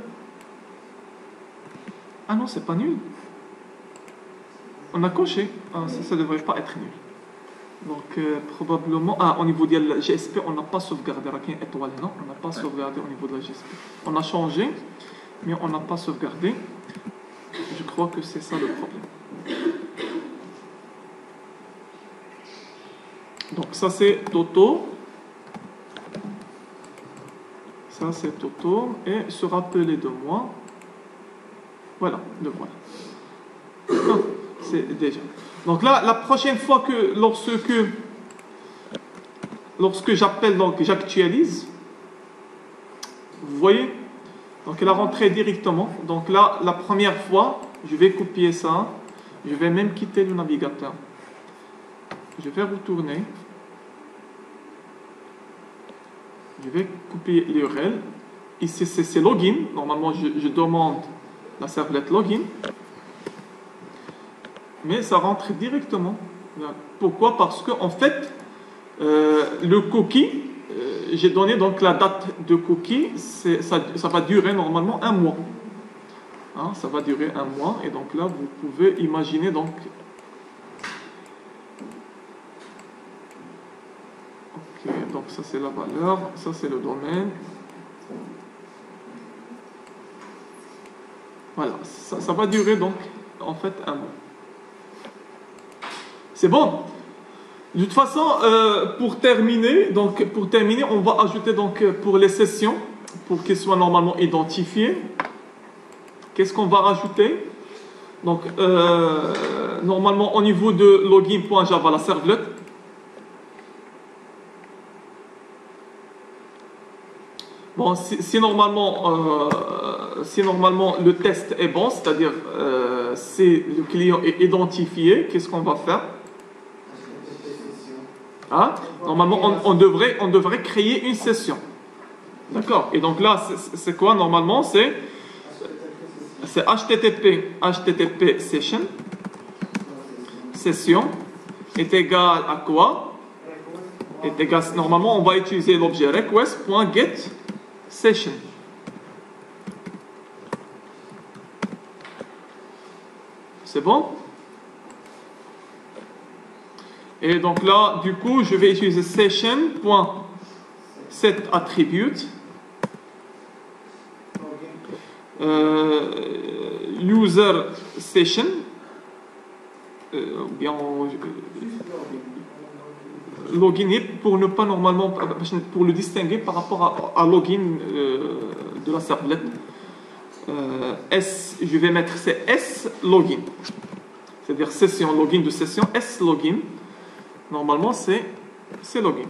Ah non, c'est pas nul. On a coché. Ah, ça devrait pas être nul. Donc probablement. Ah, au niveau de la GSP, on n'a pas sauvegardé. Étoile, non, on n'a pas sauvegardé au niveau de la GSP. On a changé, mais on n'a pas sauvegardé. Je crois que c'est ça le problème. Donc ça c'est Toto. Ça c'est Toto. Et se rappeler de moi. Voilà, le voilà. Ah, c'est déjà. Donc là, la prochaine fois que lorsque j'appelle, donc j'actualise, vous voyez, donc elle a rentré directement. Donc là, la première fois, je vais copier ça. Je vais même quitter le navigateur. Je vais retourner. Je vais copier l'URL. Ici, c'est login. Normalement, je demande la servlette login. Mais ça rentre directement. Pourquoi? Parce que en fait, le cookie, j'ai donné donc la date de cookie, ça va durer normalement un mois. Hein, ça va durer un mois. Et donc là, vous pouvez imaginer donc. Ok, donc ça c'est la valeur, ça c'est le domaine. Voilà, ça va durer donc en fait un mois. C'est bon. De toute façon, pour terminer, on va ajouter donc pour les sessions, pour qu'elles soient normalement identifiées. Qu'est-ce qu'on va rajouter? Donc, normalement, au niveau de login.java, la servlette. Bon, si normalement le test est bon, c'est-à-dire si le client est identifié, qu'est-ce qu'on va faire? Hein? Normalement, on devrait créer une session. D'accord? Et donc là, c'est quoi normalement? C'est HTTP session est égal à quoi? Est égal, normalement, on va utiliser l'objet request.getSession. C'est bon? Et donc là, du coup, je vais utiliser session.setAttribute user session bien login pour ne pas normalement pour le distinguer par rapport à login de la servlette. Je vais mettre c'est S login, c'est-à-dire session login de session S login. Normalement c'est login.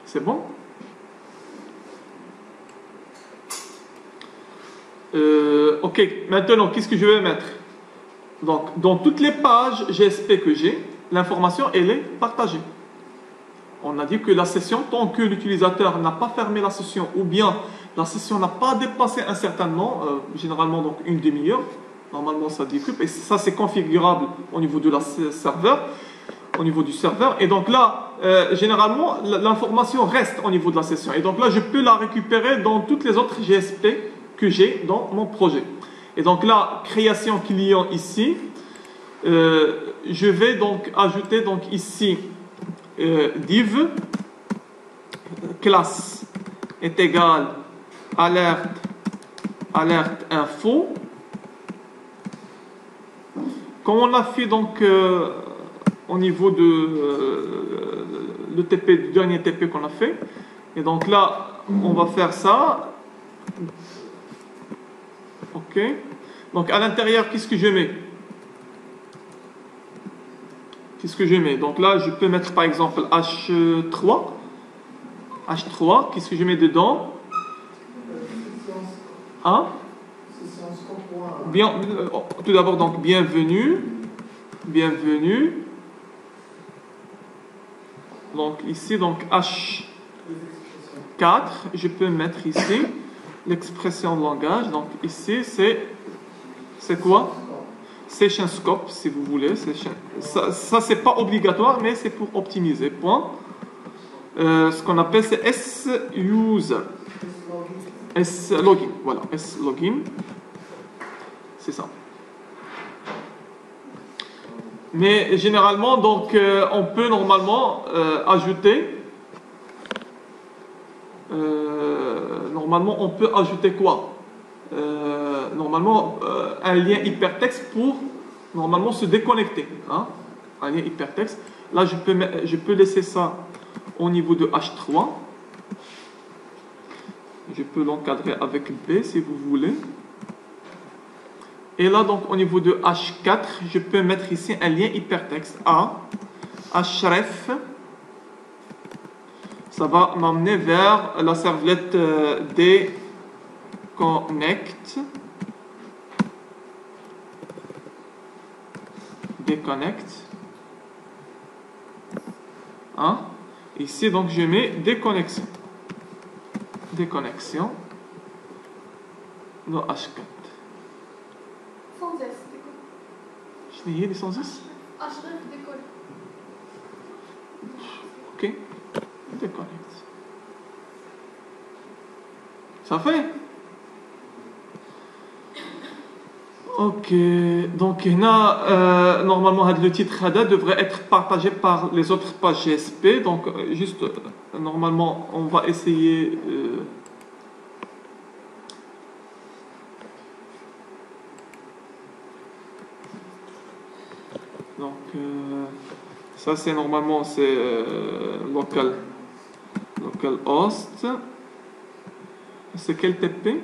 C'est bon? Ok, maintenant qu'est-ce que je vais mettre? Donc dans toutes les pages GSP que j'ai, l'information elle est partagée. On a dit que la session, tant que l'utilisateur n'a pas fermé la session ou bien la session n'a pas dépassé un certain temps, généralement donc une demi-heure, normalement ça découpe et ça c'est configurable au niveau de la serveur, au niveau du serveur. Et donc là, généralement l'information reste au niveau de la session. Et donc là, je peux la récupérer dans toutes les autres GSP que j'ai dans mon projet. Et donc là, création client ici, je vais donc ajouter donc ici div classe est égal alerte info. Comme on a fait donc au niveau de le TP, le dernier TP qu'on a fait. Et donc là, on va faire ça. Ok. Donc à l'intérieur, qu'est-ce que je mets? Qu'est-ce que je mets? Donc là, je peux mettre par exemple H3. H3, qu'est-ce que je mets dedans? Hein? Bien, tout d'abord, donc bienvenue. Bienvenue. Donc ici, donc H4, je peux mettre ici l'expression de langage. Donc ici, c'est quoi? Session scope, si vous voulez. Ça c'est pas obligatoire, mais c'est pour optimiser. Point. Ce qu'on appelle, c'est S-user. S-login. Voilà, S-login. C'est ça. Mais généralement, donc, on peut normalement ajouter. Normalement, on peut ajouter quoi? Normalement, un lien hypertexte pour normalement se déconnecter. Hein? Un lien hypertexte. Là, je peux laisser ça au niveau de H3. Je peux l'encadrer avec B si vous voulez. Et là, donc, au niveau de H4, je peux mettre ici un lien hypertexte A, href. Ça va m'amener vers la servlette Déconnect. Hein? Ici, donc, je mets déconnexion. Déconnexion dans H4. Sans S, décolle. Je n'ai rien sans S? Href, décolle. Ok. Déconnecte. Ça fait? Ok. Donc, normalement, le titre HADA devrait être partagé par les autres pages GSP. Donc, juste, normalement, on va essayer. Donc, ça, c'est normalement, c'est localhost. C'est quel TP?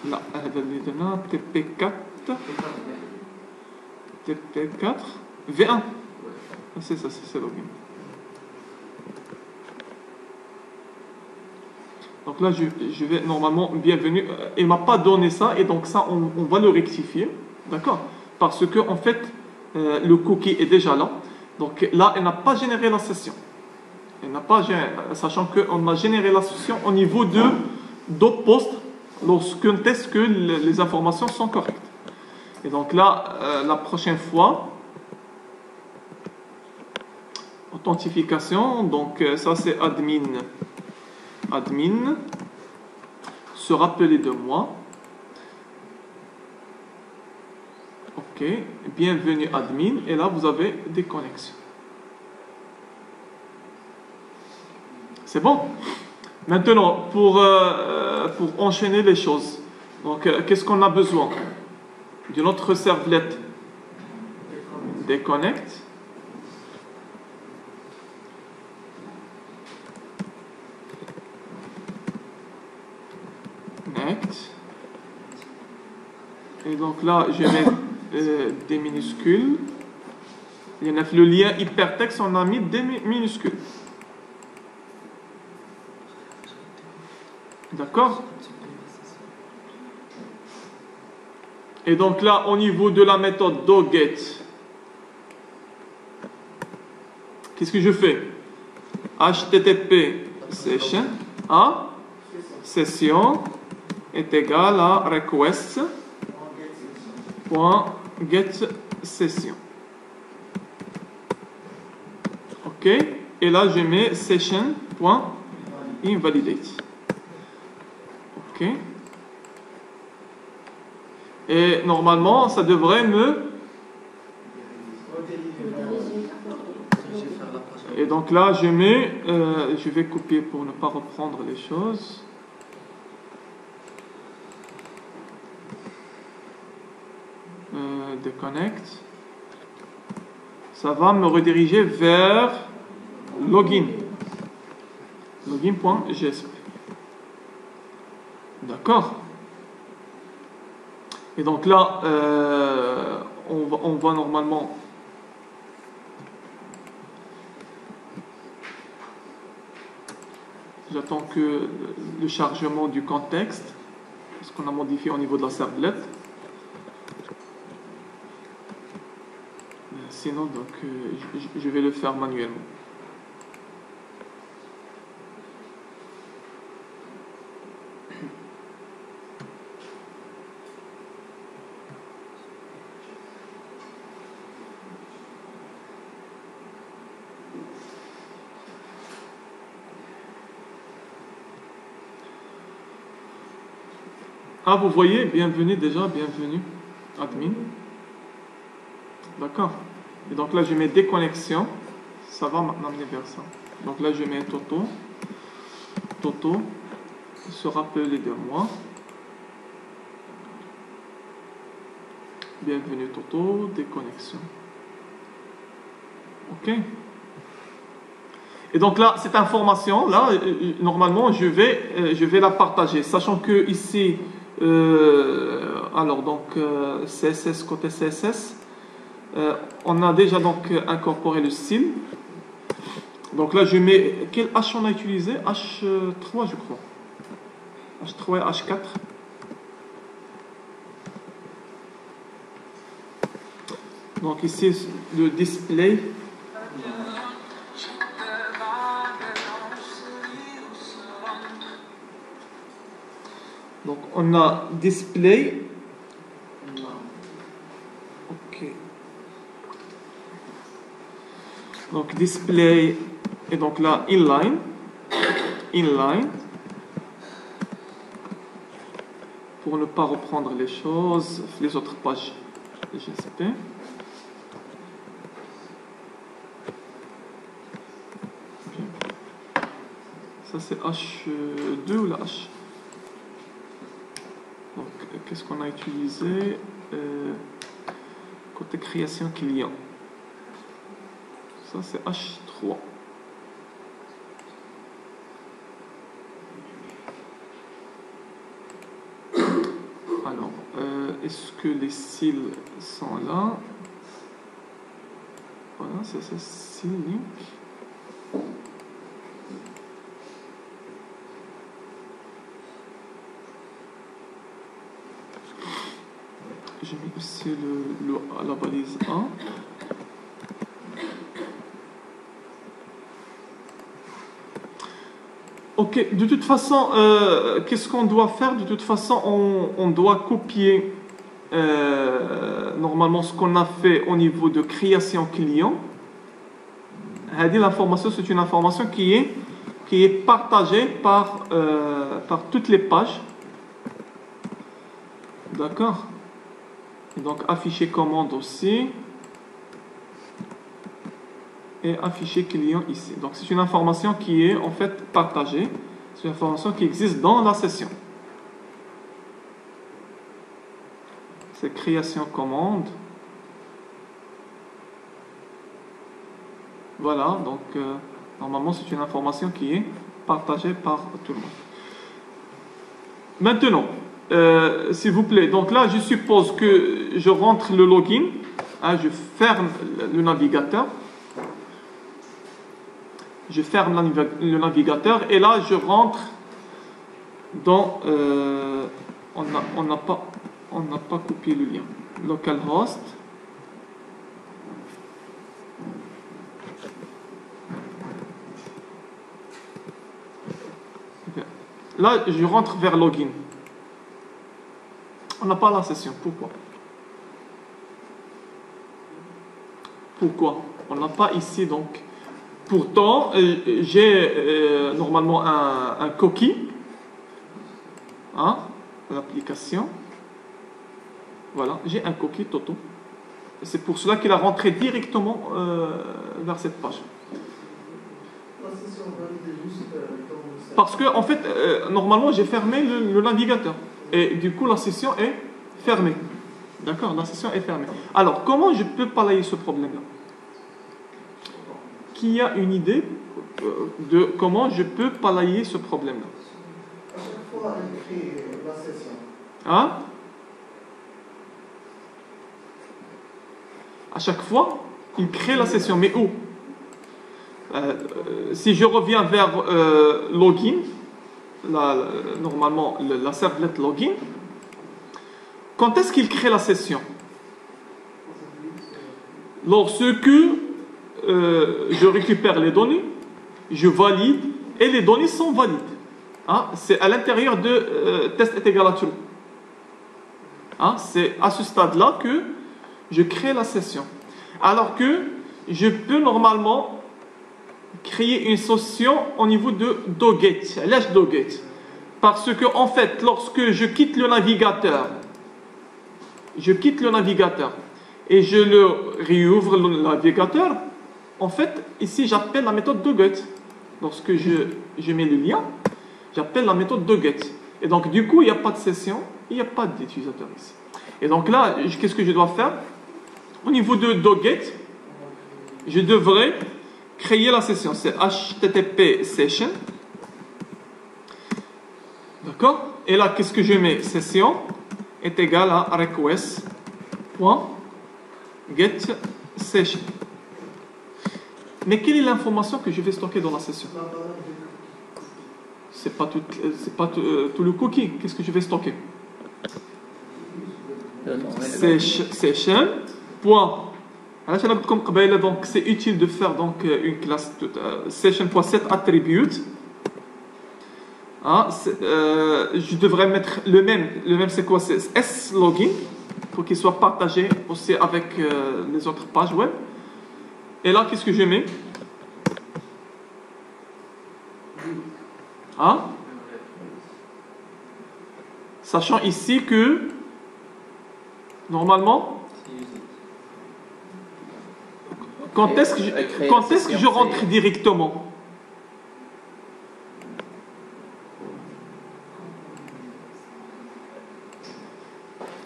لا هذا اللي درنا TP4 TP4 V1 c'est ça, c'est login. Donc là je vais normalement bienvenue, il m'a pas donné ça et donc ça on va le rectifier, d'accord, parce que en fait le cookie est déjà là, donc là elle n'a pas généré la session, elle n'a pas généré, sachant qu'on a généré la session au niveau de d'autres postes lorsqu'on teste que les informations sont correctes. Et donc là, la prochaine fois, authentification, donc ça c'est admin. Admin, se rappeler de moi. Ok, bienvenue admin, et là vous avez des connexions. C'est bon? Maintenant, pour enchaîner les choses, donc qu'est-ce qu'on a besoin? De notre servlette déconnect. Connect. Et donc là, je mets des minuscules. Il y en a le lien hypertexte, on a mis des minuscules. D'accord? Et donc là, au niveau de la méthode doGet, qu'est-ce que je fais? HTTP session, session est égal à request.getSession. Ok? Et là, je mets session.invalidate. Ok. Et normalement, ça devrait me... Et donc là, je mets... je vais copier pour ne pas reprendre les choses. Déconnect. ça va me rediriger vers login. Login.jsp. D'accord. Et donc là, on va normalement... J'attends que le chargement du contexte, ce qu'on a modifié au niveau de la servlette. Sinon, donc, je vais le faire manuellement. Ah, vous voyez, bienvenue déjà, bienvenue, admin. D'accord. Et donc là, je mets déconnexion. Ça va m'amener vers ça. Donc là, je mets Toto. Toto se rappeler de moi. Bienvenue Toto, déconnexion. Ok. Et donc là, cette information, là, normalement, je vais la partager. Sachant que ici, alors donc, CSS, côté CSS, on a déjà donc incorporé le style. Donc là, je mets... Quel H on a utilisé? H3, je crois. H3 et H4. Donc ici, le display. Donc on a display. Ok. Donc display. Et donc là, inline. Inline. Pour ne pas reprendre les choses, les autres pages GSP. Ça c'est H2 ou la H? Donc qu'est-ce qu'on a utilisé côté création client? Ça c'est H3. Alors, est-ce que les styles sont là? Voilà, c'est ça, style link. J'ai mis aussi la balise 1. Ok, de toute façon, qu'est-ce qu'on doit faire? De toute façon, on doit copier normalement ce qu'on a fait au niveau de création client. L'information, c'est une information qui est partagée par toutes les pages. D'accord? Et donc afficher commande aussi. Et afficher client ici. Donc c'est une information qui est en fait partagée. C'est une information qui existe dans la session. C'est création commande. Voilà, donc normalement c'est une information qui est partagée par tout le monde. Maintenant, s'il vous plaît, donc là je suppose que je rentre le login, hein, je ferme le navigateur. Je ferme le navigateur et là je rentre dans on n'a pas copié le lien. Localhost. Là je rentre vers login. On n'a pas la session. Pourquoi on n'a pas ici donc. Pourtant, j'ai normalement un cookie, hein, l'application. Voilà, j'ai un cookie Toto. C'est pour cela qu'il a rentré directement vers cette page. Parce que, en fait, normalement, j'ai fermé le navigateur. Et du coup, la session est fermée. D'accord, la session est fermée. Alors, comment je peux pallier ce problème-là? qui a une idée de comment je peux palayer ce problème-là? À chaque fois, elle crée la session. Hein? À chaque fois, il crée la session. Mais où? Si je reviens vers login, normalement la servlet login, quand est-ce qu'il crée la session? Lorsque je récupère les données, je valide et les données sont valides. Hein? C'est à l'intérieur de test est égal à true. Hein? C'est à ce stade-là que je crée la session. Alors que je peux normalement créer une session au niveau de doget. Laisse doget. Parce que en fait, lorsque je quitte le navigateur et je le réouvre le navigateur, en fait, ici j'appelle la méthode doget. Lorsque je mets le lien, j'appelle la méthode doget. Et donc du coup, il n'y a pas de session, il n'y a pas d'utilisateur ici. Et donc là, qu'est-ce que je dois faire? Au niveau de doget, je devrais créer la session. C'est http session. D'accord? Et là, qu'est-ce que je mets? Session est égal à request.getSession. Mais quelle est l'information que je vais stocker dans la session? C'est pas tout le cookie. Qu'est-ce que je vais stocker? Session. Donc c'est utile de faire donc une classe session.set attribute. Je devrais mettre le même c'est quoi? C'est slogin pour qu'il soit partagé aussi avec les autres pages web. Et là, qu'est-ce que je mets? Hein? Sachant ici que normalement, quand est-ce que je rentre directement?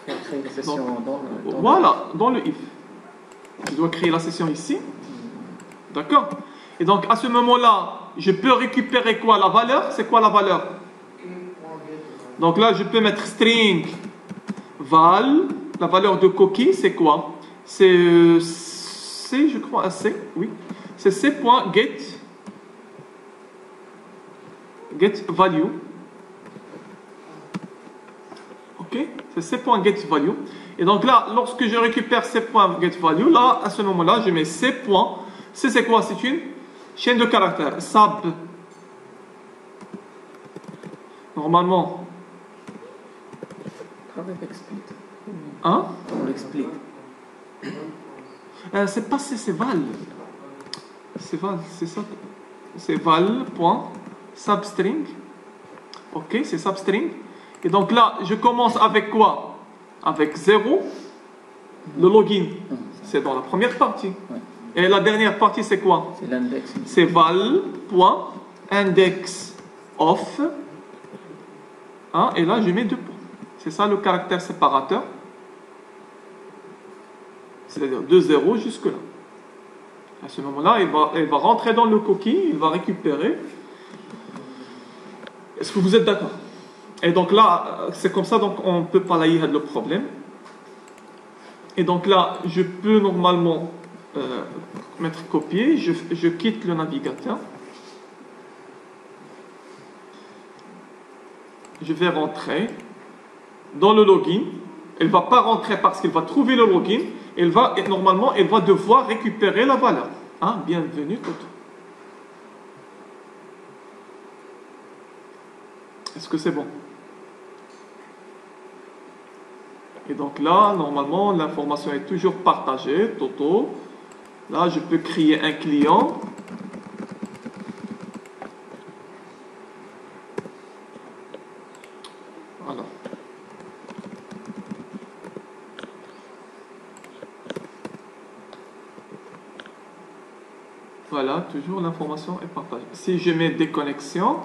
Créer une session Voilà, dans le if. Je dois créer la session ici. D'accord? Et donc, à ce moment-là, je peux récupérer quoi? La valeur? C'est quoi la valeur? Donc là, je peux mettre string val. La valeur de cookie, c'est quoi? C'est C, je crois, C, oui. C'est c.get value. Ok? C'est c.getValue. Et donc là, lorsque je récupère c.getValue, là, à ce moment-là, je mets c. C, c'est quoi? C'est une chaîne de caractères. Sub. Normalement. Avec explit. Hein? On l'explique. C'est pas C, c'est val. C'est val, c'est ça. C'est val.substring. Ok, c'est substring. Et donc là, je commence avec quoi? Avec 0. Le login. C'est dans la première partie. Ouais. Et la dernière partie, c'est quoi? C'est l'index. C'est val.indexOf. Hein, et là, je mets 2 points. C'est ça le caractère séparateur. C'est-à-dire de 0 jusque-là. À ce moment-là, il va rentrer dans le cookie, il va récupérer. Est-ce que vous êtes d'accord? Et donc là, c'est comme ça, donc on peut palayer le problème. Et donc là, je peux normalement mettre copier, je quitte le navigateur. Je vais rentrer dans le login. Elle ne va pas rentrer parce qu'il va trouver le login. Normalement, elle va devoir récupérer la valeur. Hein? Bienvenue, Toto. Est-ce que c'est bon? Et donc là, normalement, l'information est toujours partagée, Toto. Là, je peux créer un client. Voilà. Voilà, toujours l'information est partagée. Si je mets déconnexion,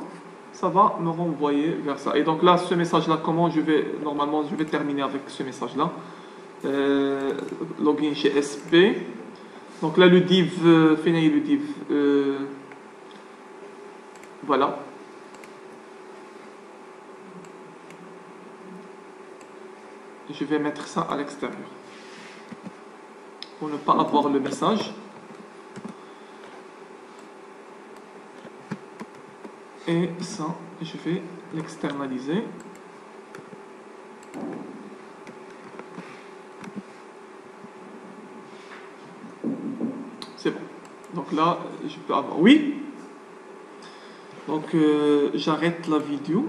ça va me renvoyer vers ça. Et donc là, ce message-là, normalement, je vais terminer avec ce message-là. Login chez SP. Donc là, le div, fini le div. Voilà. Je vais mettre ça à l'extérieur pour ne pas avoir le message. Et ça, je vais l'externaliser. C'est bon. Donc là, je peux avoir... Oui. Donc, j'arrête la vidéo.